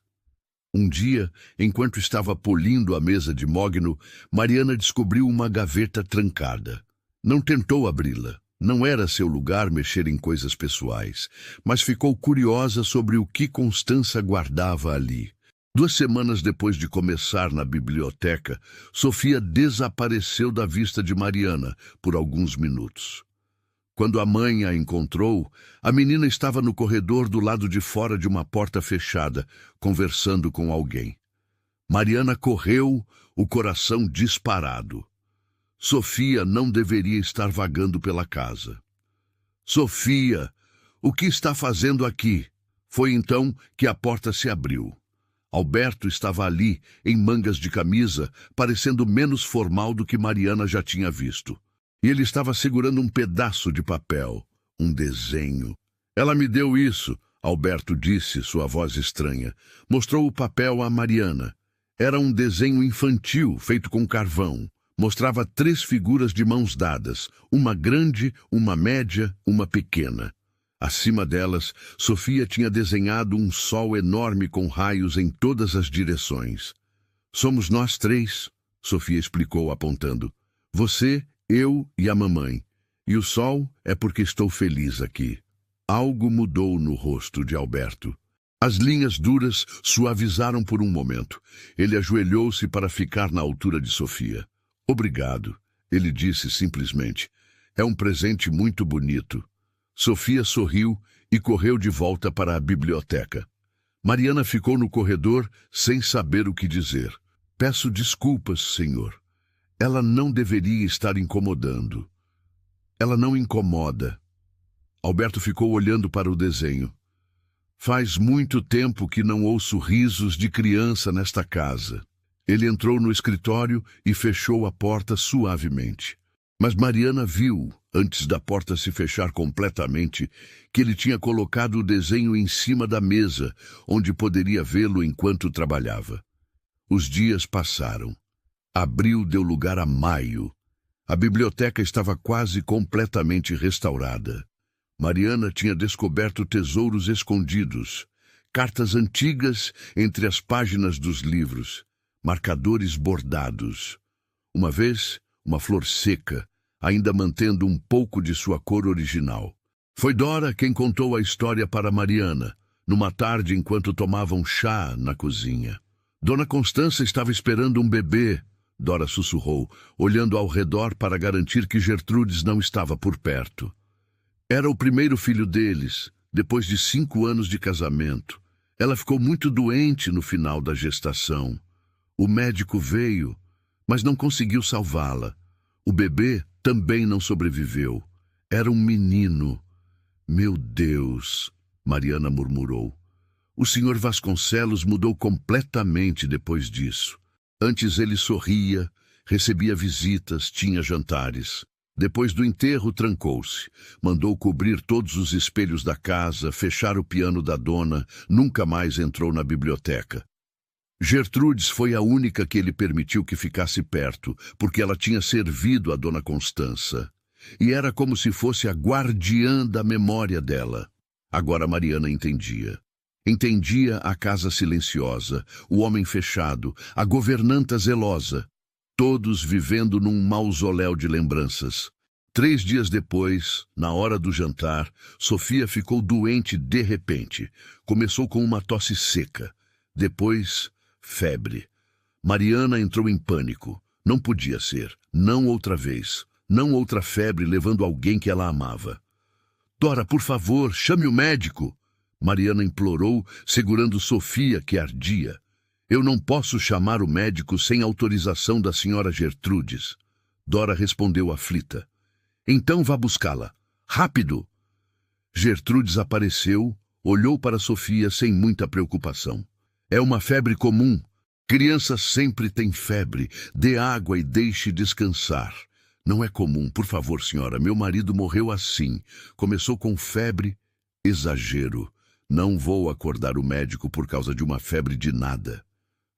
Um dia, enquanto estava polindo a mesa de mogno, Mariana descobriu uma gaveta trancada. Não tentou abri-la. Não era seu lugar mexer em coisas pessoais, mas ficou curiosa sobre o que Constança guardava ali. 2 semanas depois de começar na biblioteca, Sofia desapareceu da vista de Mariana por alguns minutos. Quando a mãe a encontrou, a menina estava no corredor do lado de fora de uma porta fechada, conversando com alguém. Mariana correu, o coração disparado. Sofia não deveria estar vagando pela casa. Sofia, o que está fazendo aqui? Foi então que a porta se abriu. Alberto estava ali, em mangas de camisa, parecendo menos formal do que Mariana já tinha visto. E ele estava segurando um pedaço de papel, um desenho. Ela me deu isso, Alberto disse, sua voz estranha. Mostrou o papel a Mariana. Era um desenho infantil, feito com carvão. Mostrava 3 figuras de mãos dadas, uma grande, uma média, uma pequena. Acima delas, Sofia tinha desenhado um sol enorme com raios em todas as direções. Somos nós 3, Sofia explicou apontando. Você, eu e a mamãe. E o sol é porque estou feliz aqui. Algo mudou no rosto de Alberto. As linhas duras suavizaram por um momento. Ele ajoelhou-se para ficar na altura de Sofia. Obrigado, ele disse simplesmente. É um presente muito bonito. Sofia sorriu e correu de volta para a biblioteca. Mariana ficou no corredor sem saber o que dizer. Peço desculpas, senhor. Ela não deveria estar incomodando. Ela não incomoda. Alberto ficou olhando para o desenho. Faz muito tempo que não ouço risos de criança nesta casa. Ele entrou no escritório e fechou a porta suavemente. Mas Mariana viu, antes da porta se fechar completamente, que ele tinha colocado o desenho em cima da mesa, onde poderia vê-lo enquanto trabalhava. Os dias passaram. Abril deu lugar a maio. A biblioteca estava quase completamente restaurada. Mariana tinha descoberto tesouros escondidos, cartas antigas entre as páginas dos livros, marcadores bordados. Uma vez, uma flor seca, ainda mantendo um pouco de sua cor original. Foi Dora quem contou a história para Mariana, numa tarde enquanto tomavam chá na cozinha. Dona Constança estava esperando um bebê, Dora sussurrou, olhando ao redor para garantir que Gertrudes não estava por perto. Era o primeiro filho deles, depois de 5 anos de casamento. Ela ficou muito doente no final da gestação. O médico veio, mas não conseguiu salvá-la. O bebê também não sobreviveu. Era um menino. Meu Deus, Mariana murmurou. O senhor Vasconcelos mudou completamente depois disso. Antes ele sorria, recebia visitas, tinha jantares. Depois do enterro, trancou-se. Mandou cobrir todos os espelhos da casa, fechar o piano da dona, nunca mais entrou na biblioteca. Gertrudes foi a única que ele permitiu que ficasse perto, porque ela tinha servido a dona Constança. E era como se fosse a guardiã da memória dela. Agora Mariana entendia. Entendia a casa silenciosa, o homem fechado, a governanta zelosa, todos vivendo num mausoléu de lembranças. 3 dias depois, na hora do jantar, Sofia ficou doente de repente. Começou com uma tosse seca. Depois, febre. Mariana entrou em pânico. Não podia ser. Não outra vez. Não outra febre levando alguém que ela amava. Dora, por favor, chame o médico. Mariana implorou, segurando Sofia, que ardia. Eu não posso chamar o médico sem autorização da senhora Gertrudes. Dora respondeu aflita. Então vá buscá-la. Rápido! Gertrudes apareceu, olhou para Sofia sem muita preocupação. É uma febre comum. Criança sempre tem febre. Dê água e deixe descansar. Não é comum, por favor, senhora. Meu marido morreu assim. Começou com febre. Exagero. Não vou acordar o médico por causa de uma febre de nada.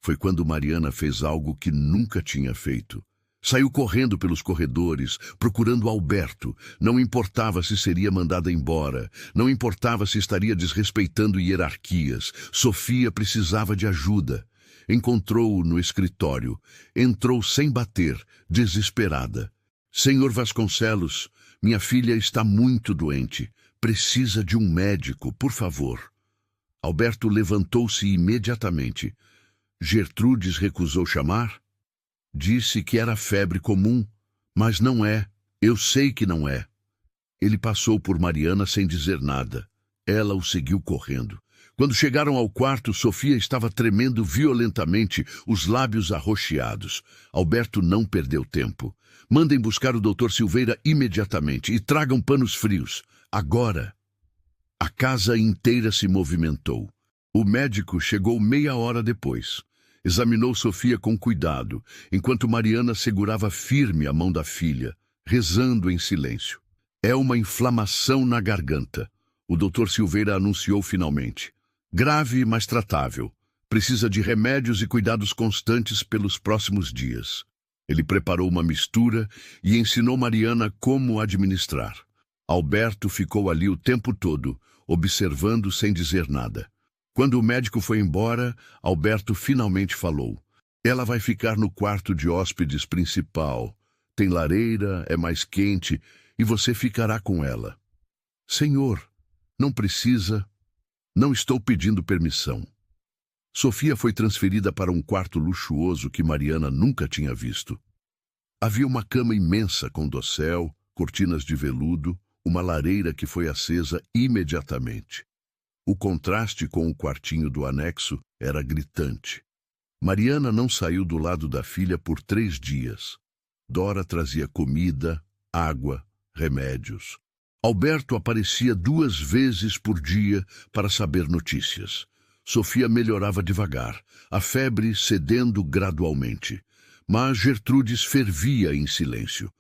Foi quando Mariana fez algo que nunca tinha feito. Saiu correndo pelos corredores, procurando Alberto. Não importava se seria mandada embora. Não importava se estaria desrespeitando hierarquias. Sofia precisava de ajuda. Encontrou-o no escritório. Entrou sem bater, desesperada. Senhor Vasconcelos, minha filha está muito doente. Precisa de um médico, por favor. Alberto levantou-se imediatamente. Gertrudes recusou chamar? Disse que era febre comum, mas não é. Eu sei que não é. Ele passou por Mariana sem dizer nada. Ela o seguiu correndo. Quando chegaram ao quarto, Sofia estava tremendo violentamente, os lábios arroxeados. Alberto não perdeu tempo. Mandem buscar o Dr. Silveira imediatamente e tragam panos frios. Agora! A casa inteira se movimentou. O médico chegou meia hora depois. Examinou Sofia com cuidado, enquanto Mariana segurava firme a mão da filha, rezando em silêncio. É uma inflamação na garganta. O Dr. Silveira anunciou finalmente. Grave, mas tratável. Precisa de remédios e cuidados constantes pelos próximos dias. Ele preparou uma mistura e ensinou Mariana como administrar. Alberto ficou ali o tempo todo, observando sem dizer nada. Quando o médico foi embora, Alberto finalmente falou. Ela vai ficar no quarto de hóspedes principal. Tem lareira, é mais quente, e você ficará com ela. Senhor, não precisa. Não estou pedindo permissão. Sofia foi transferida para um quarto luxuoso que Mariana nunca tinha visto. Havia uma cama imensa com dossel, cortinas de veludo, uma lareira que foi acesa imediatamente. O contraste com o quartinho do anexo era gritante. Mariana não saiu do lado da filha por 3 dias. Dora trazia comida, água, remédios. Alberto aparecia 2 vezes por dia para saber notícias. Sofia melhorava devagar, a febre cedendo gradualmente. Mas Gertrudes fervia em silêncio.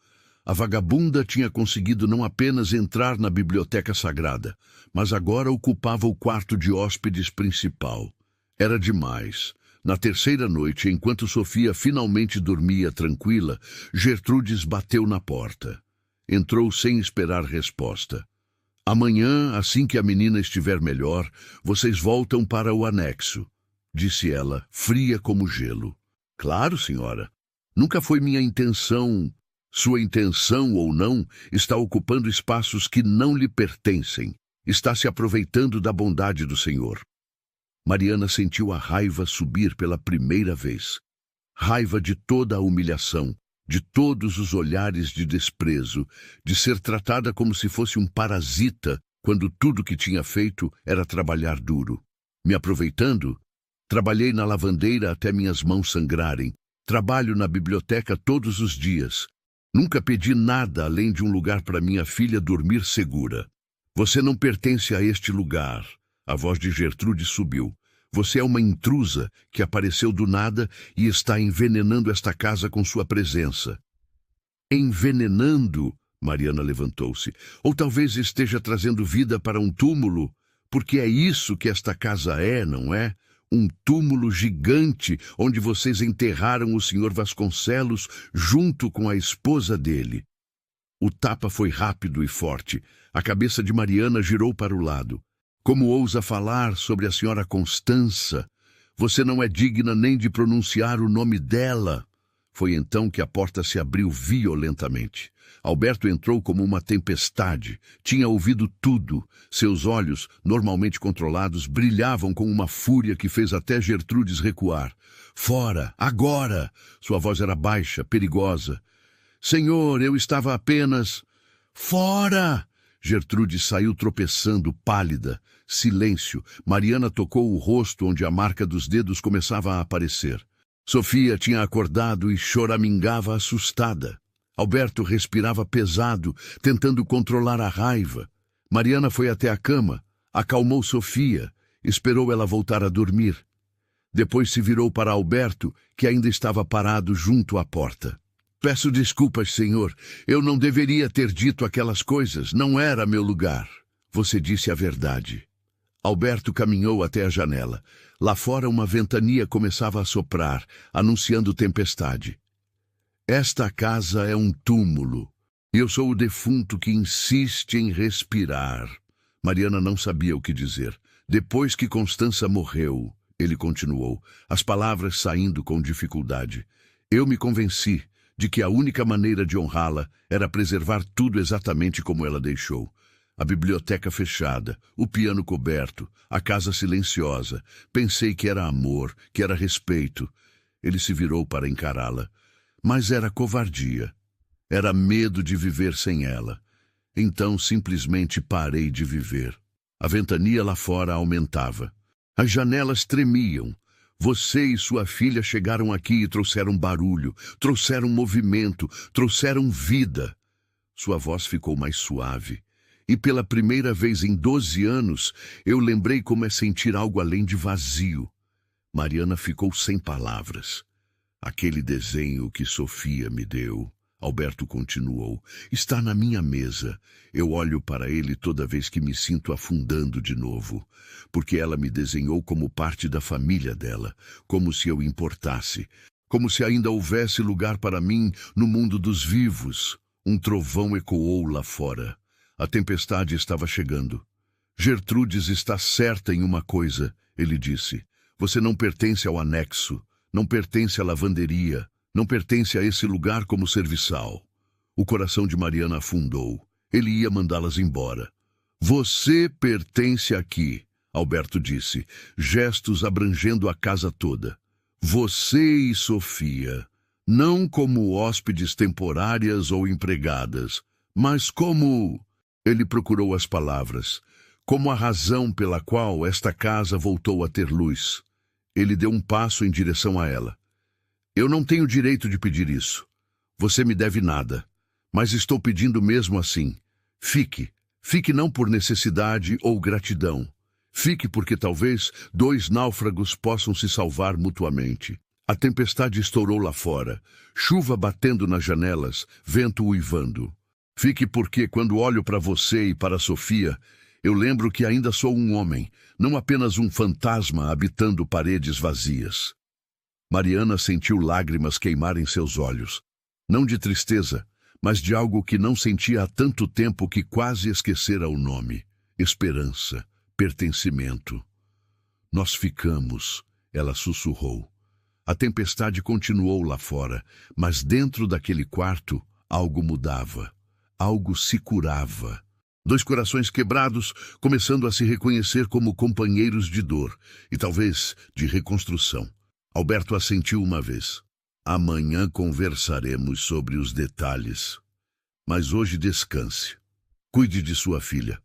A vagabunda tinha conseguido não apenas entrar na biblioteca sagrada, mas agora ocupava o quarto de hóspedes principal. Era demais. Na 3ª noite, enquanto Sofia finalmente dormia tranquila, Gertrudes bateu na porta. Entrou sem esperar resposta. Amanhã, assim que a menina estiver melhor, vocês voltam para o anexo, disse ela, fria como gelo. Claro, senhora. Nunca foi minha intenção. Sua intenção ou não está ocupando espaços que não lhe pertencem. Está se aproveitando da bondade do Senhor. Mariana sentiu a raiva subir pela primeira vez. Raiva de toda a humilhação, de todos os olhares de desprezo, de ser tratada como se fosse um parasita, quando tudo que tinha feito era trabalhar duro. Me aproveitando, trabalhei na lavandeira até minhas mãos sangrarem. Trabalho na biblioteca todos os dias. Nunca pedi nada além de um lugar para minha filha dormir segura. Você não pertence a este lugar. A voz de Gertrude subiu. Você é uma intrusa que apareceu do nada e está envenenando esta casa com sua presença. Envenenando? Mariana levantou-se. Ou talvez esteja trazendo vida para um túmulo, porque é isso que esta casa é, não é? Um túmulo gigante onde vocês enterraram o Sr. Vasconcelos junto com a esposa dele. O tapa foi rápido e forte. A cabeça de Mariana girou para o lado. Como ousa falar sobre a senhora Constança? Você não é digna nem de pronunciar o nome dela. Foi então que a porta se abriu violentamente. Alberto entrou como uma tempestade. Tinha ouvido tudo. Seus olhos, normalmente controlados, brilhavam com uma fúria que fez até Gertrudes recuar. Fora! Agora! Sua voz era baixa, perigosa. Senhor, eu estava apenas... Fora! Gertrudes saiu tropeçando, pálida. Silêncio. Mariana tocou o rosto onde a marca dos dedos começava a aparecer. Sofia tinha acordado e choramingava assustada. Alberto respirava pesado, tentando controlar a raiva. Mariana foi até a cama, acalmou Sofia, esperou ela voltar a dormir. Depois se virou para Alberto, que ainda estava parado junto à porta. Peço desculpas, senhor. Eu não deveria ter dito aquelas coisas. Não era meu lugar. Você disse a verdade. Alberto caminhou até a janela. Lá fora uma ventania começava a soprar, anunciando tempestade. Esta casa é um túmulo. Eu sou o defunto que insiste em respirar. Mariana não sabia o que dizer. Depois que Constança morreu, ele continuou, as palavras saindo com dificuldade. Eu me convenci de que a única maneira de honrá-la era preservar tudo exatamente como ela deixou. A biblioteca fechada, o piano coberto, a casa silenciosa. Pensei que era amor, que era respeito. Ele se virou para encará-la. Mas era covardia. Era medo de viver sem ela. Então simplesmente parei de viver. A ventania lá fora aumentava. As janelas tremiam. Você e sua filha chegaram aqui e trouxeram barulho, trouxeram movimento, trouxeram vida. Sua voz ficou mais suave. E pela primeira vez em 12 anos, eu lembrei como é sentir algo além de vazio. Mariana ficou sem palavras. Aquele desenho que Sofia me deu, Alberto continuou, está na minha mesa. Eu olho para ele toda vez que me sinto afundando de novo, porque ela me desenhou como parte da família dela, como se eu importasse, como se ainda houvesse lugar para mim no mundo dos vivos. Um trovão ecoou lá fora. A tempestade estava chegando. Gertrudes está certa em uma coisa, ele disse. Você não pertence ao anexo, não pertence à lavanderia, não pertence a esse lugar como serviçal. O coração de Mariana afundou. Ele ia mandá-las embora. Você pertence aqui, Alberto disse, gestos abrangendo a casa toda. Você e Sofia, não como hóspedes temporárias ou empregadas, mas como... Ele procurou as palavras. Como a razão pela qual esta casa voltou a ter luz. Ele deu um passo em direção a ela. Eu não tenho direito de pedir isso. Você me deve nada. Mas estou pedindo mesmo assim. Fique. Fique não por necessidade ou gratidão. Fique porque talvez 2 náufragos possam se salvar mutuamente. A tempestade estourou lá fora. Chuva batendo nas janelas, vento uivando. Fique porque, quando olho para você e para Sofia, eu lembro que ainda sou um homem, não apenas um fantasma habitando paredes vazias. Mariana sentiu lágrimas queimar em seus olhos. Não de tristeza, mas de algo que não sentia há tanto tempo que quase esquecera o nome. Esperança, pertencimento. Nós ficamos, ela sussurrou. A tempestade continuou lá fora, mas dentro daquele quarto, algo mudava. Algo se curava. 2 corações quebrados, começando a se reconhecer como companheiros de dor e talvez de reconstrução. Alberto assentiu uma vez. Amanhã conversaremos sobre os detalhes. Mas hoje descanse. Cuide de sua filha.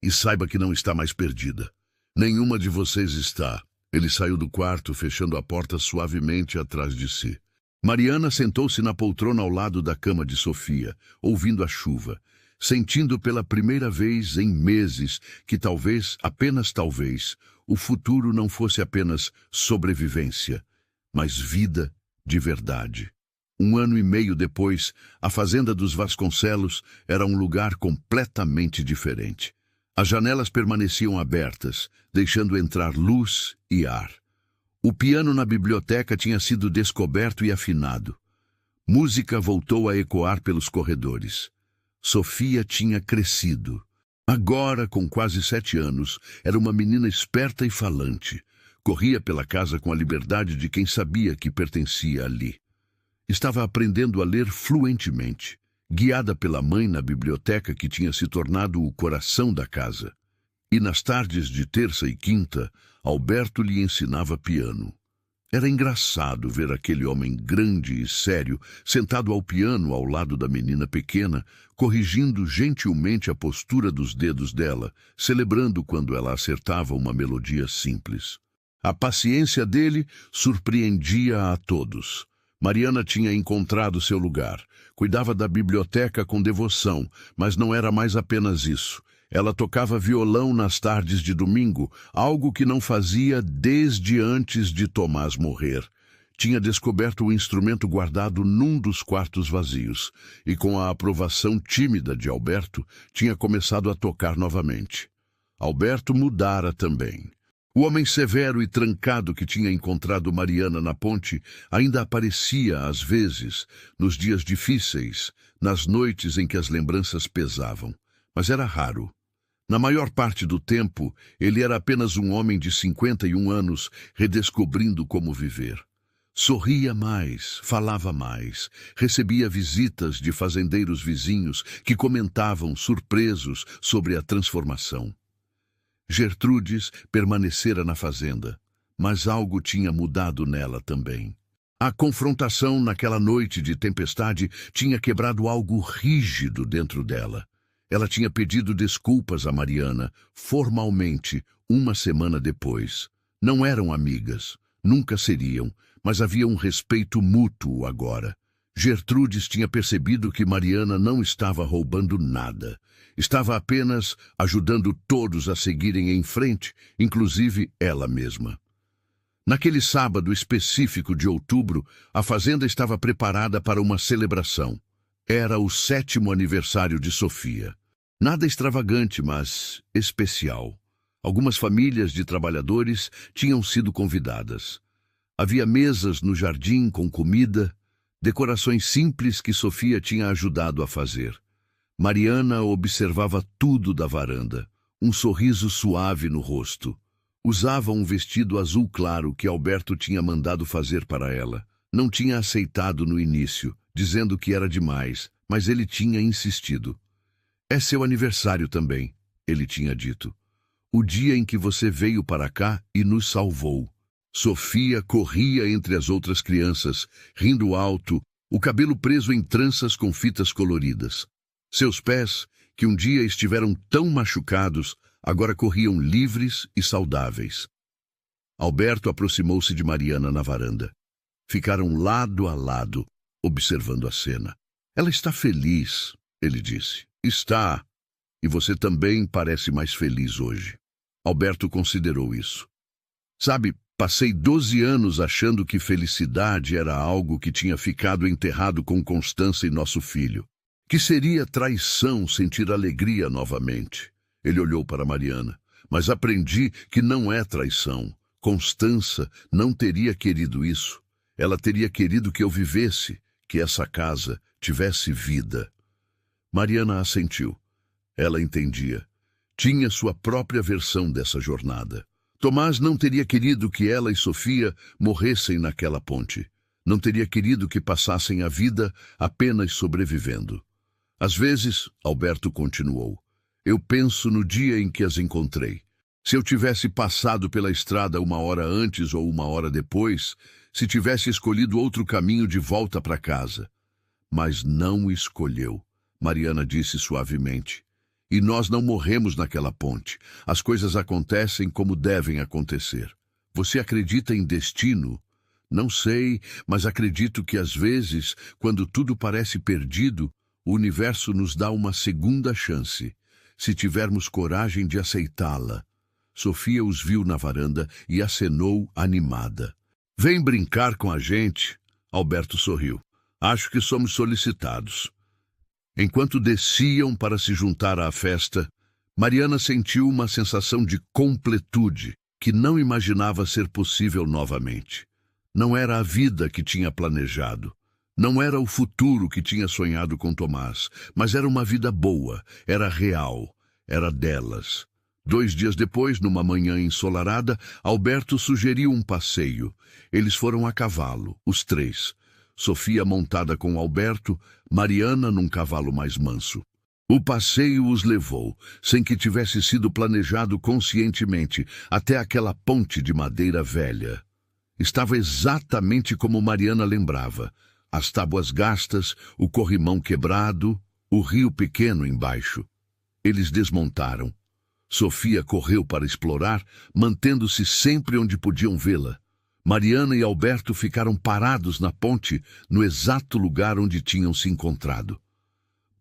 E saiba que não está mais perdida. Nenhuma de vocês está. Ele saiu do quarto, fechando a porta suavemente atrás de si. Mariana sentou-se na poltrona ao lado da cama de Sofia, ouvindo a chuva, sentindo pela primeira vez em meses que talvez, apenas talvez, o futuro não fosse apenas sobrevivência, mas vida de verdade. Um ano e meio depois, a fazenda dos Vasconcelos era um lugar completamente diferente. As janelas permaneciam abertas, deixando entrar luz e ar. O piano na biblioteca tinha sido descoberto e afinado. Música voltou a ecoar pelos corredores. Sofia tinha crescido. Agora, com quase 7 anos, era uma menina esperta e falante. Corria pela casa com a liberdade de quem sabia que pertencia ali. Estava aprendendo a ler fluentemente, guiada pela mãe na biblioteca que tinha se tornado o coração da casa. E nas tardes de terça e quinta, Alberto lhe ensinava piano. Era engraçado ver aquele homem grande e sério, sentado ao piano ao lado da menina pequena, corrigindo gentilmente a postura dos dedos dela, celebrando quando ela acertava uma melodia simples. A paciência dele surpreendia a todos. Mariana tinha encontrado seu lugar. Cuidava da biblioteca com devoção, mas não era mais apenas isso. Ela tocava violão nas tardes de domingo, algo que não fazia desde antes de Tomás morrer. Tinha descoberto o instrumento guardado num dos quartos vazios, e com a aprovação tímida de Alberto, tinha começado a tocar novamente. Alberto mudara também. O homem severo e trancado que tinha encontrado Mariana na ponte ainda aparecia às vezes, nos dias difíceis, nas noites em que as lembranças pesavam. Mas era raro. Na maior parte do tempo, ele era apenas um homem de 51 anos, redescobrindo como viver. Sorria mais, falava mais, recebia visitas de fazendeiros vizinhos que comentavam, surpresos, sobre a transformação. Gertrudes permanecera na fazenda, mas algo tinha mudado nela também. A confrontação naquela noite de tempestade tinha quebrado algo rígido dentro dela. Ela tinha pedido desculpas a Mariana, formalmente, uma semana depois. Não eram amigas, nunca seriam, mas havia um respeito mútuo agora. Gertrudes tinha percebido que Mariana não estava roubando nada. Estava apenas ajudando todos a seguirem em frente, inclusive ela mesma. Naquele sábado específico de outubro, a fazenda estava preparada para uma celebração. Era o 7º aniversário de Sofia. Nada extravagante, mas especial. Algumas famílias de trabalhadores tinham sido convidadas. Havia mesas no jardim com comida, decorações simples que Sofia tinha ajudado a fazer. Mariana observava tudo da varanda, um sorriso suave no rosto. Usava um vestido azul claro que Alberto tinha mandado fazer para ela. Não tinha aceitado no início, dizendo que era demais, mas ele tinha insistido. É seu aniversário também, ele tinha dito. O dia em que você veio para cá e nos salvou. Sofia corria entre as outras crianças, rindo alto, o cabelo preso em tranças com fitas coloridas. Seus pés, que um dia estiveram tão machucados, agora corriam livres e saudáveis. Alberto aproximou-se de Mariana na varanda. Ficaram lado a lado, observando a cena. Ela está feliz, ele disse. Está. E você também parece mais feliz hoje. Alberto considerou isso. Sabe, passei 12 anos achando que felicidade era algo que tinha ficado enterrado com Constança e nosso filho. Que seria traição sentir alegria novamente. Ele olhou para Mariana. Mas aprendi que não é traição. Constança não teria querido isso. Ela teria querido que eu vivesse, que essa casa tivesse vida. Mariana assentiu. Ela entendia. Tinha sua própria versão dessa jornada. Tomás não teria querido que ela e Sofia morressem naquela ponte. Não teria querido que passassem a vida apenas sobrevivendo. Às vezes, Alberto continuou, eu penso no dia em que as encontrei. Se eu tivesse passado pela estrada 1 hora antes ou 1 hora depois, se tivesse escolhido outro caminho de volta para casa. Mas não escolheu, Mariana disse suavemente. E nós não morremos naquela ponte. As coisas acontecem como devem acontecer. Você acredita em destino? Não sei, mas acredito que às vezes, quando tudo parece perdido, o universo nos dá uma segunda chance, se tivermos coragem de aceitá-la. Sofia os viu na varanda e acenou animada. Vem brincar com a gente? Alberto sorriu. Acho que somos solicitados. Enquanto desciam para se juntar à festa, Mariana sentiu uma sensação de completude que não imaginava ser possível novamente. Não era a vida que tinha planejado. Não era o futuro que tinha sonhado com Tomás, mas era uma vida boa, era real, era delas. 2 dias depois, numa manhã ensolarada, Alberto sugeriu um passeio. Eles foram a cavalo, os 3. Sofia montada com Alberto, Mariana num cavalo mais manso. O passeio os levou, sem que tivesse sido planejado conscientemente, até aquela ponte de madeira velha. Estava exatamente como Mariana lembrava. As tábuas gastas, o corrimão quebrado, o rio pequeno embaixo. Eles desmontaram. Sofia correu para explorar, mantendo-se sempre onde podiam vê-la. Mariana e Alberto ficaram parados na ponte, no exato lugar onde tinham se encontrado.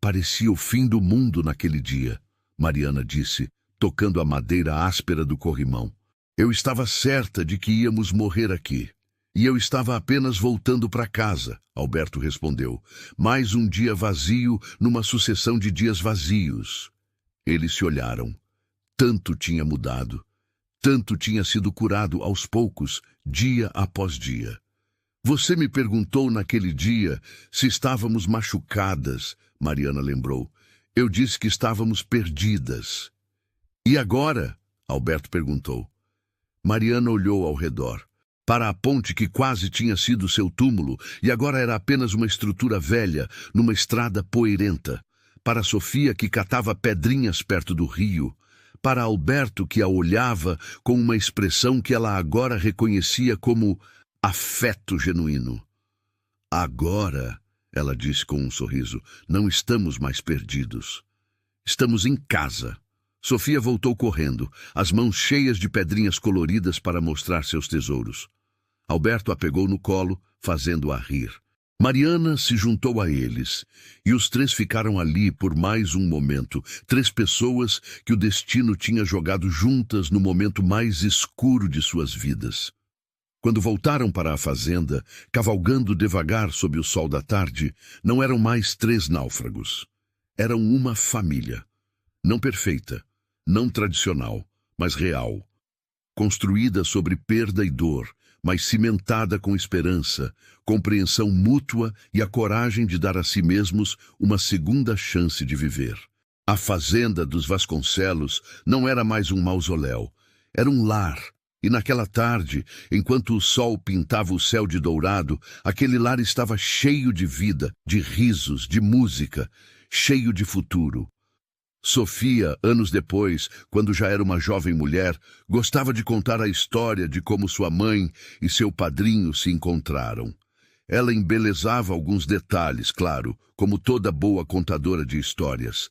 Parecia o fim do mundo naquele dia, Mariana disse, tocando a madeira áspera do corrimão. Eu estava certa de que íamos morrer aqui. E eu estava apenas voltando para casa, Alberto respondeu. Mais um dia vazio numa sucessão de dias vazios. Eles se olharam. Tanto tinha mudado. Tanto tinha sido curado aos poucos, dia após dia. Você me perguntou naquele dia se estávamos machucadas, Mariana lembrou. Eu disse que estávamos perdidas. E agora? Alberto perguntou. Mariana olhou ao redor. Para a ponte que quase tinha sido seu túmulo e agora era apenas uma estrutura velha, numa estrada poeirenta. Para Sofia, que catava pedrinhas perto do rio. Para Alberto, que a olhava com uma expressão que ela agora reconhecia como afeto genuíno. Agora, ela disse com um sorriso, não estamos mais perdidos. Estamos em casa. Sofia voltou correndo, as mãos cheias de pedrinhas coloridas para mostrar seus tesouros. Alberto a pegou no colo, fazendo-a rir. Mariana se juntou a eles, e os 3 ficaram ali por mais um momento, 3 pessoas que o destino tinha jogado juntas no momento mais escuro de suas vidas. Quando voltaram para a fazenda, cavalgando devagar sob o sol da tarde, não eram mais 3 náufragos. Eram uma família. Não perfeita, não tradicional, mas real. Construída sobre perda e dor, mas cimentada com esperança, compreensão mútua e a coragem de dar a si mesmos uma segunda chance de viver. A fazenda dos Vasconcelos não era mais um mausoléu, era um lar. E naquela tarde, enquanto o sol pintava o céu de dourado, aquele lar estava cheio de vida, de risos, de música, cheio de futuro. Sofia, anos depois, quando já era uma jovem mulher, gostava de contar a história de como sua mãe e seu padrinho se encontraram. Ela embelezava alguns detalhes, claro, como toda boa contadora de histórias.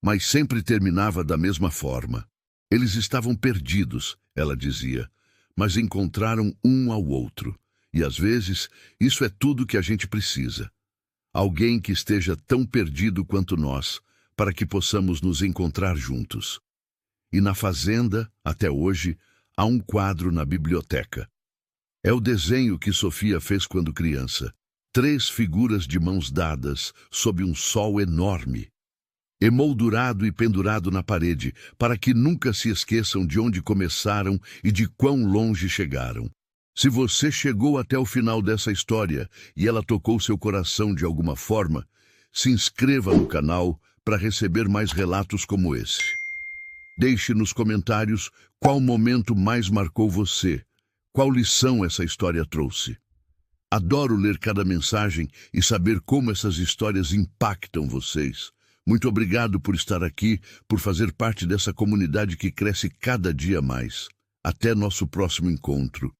Mas sempre terminava da mesma forma. Eles estavam perdidos, ela dizia, mas encontraram um ao outro. E às vezes, isso é tudo que a gente precisa. Alguém que esteja tão perdido quanto nós, para que possamos nos encontrar juntos. E na fazenda, até hoje, há um quadro na biblioteca. É o desenho que Sofia fez quando criança. 3 figuras de mãos dadas, sob um sol enorme. Emoldurado e pendurado na parede, para que nunca se esqueçam de onde começaram e de quão longe chegaram. Se você chegou até o final dessa história e ela tocou seu coração de alguma forma, se inscreva no canal para receber mais relatos como esse. Deixe nos comentários qual momento mais marcou você, qual lição essa história trouxe. Adoro ler cada mensagem e saber como essas histórias impactam vocês. Muito obrigado por estar aqui, por fazer parte dessa comunidade que cresce cada dia mais. Até nosso próximo encontro.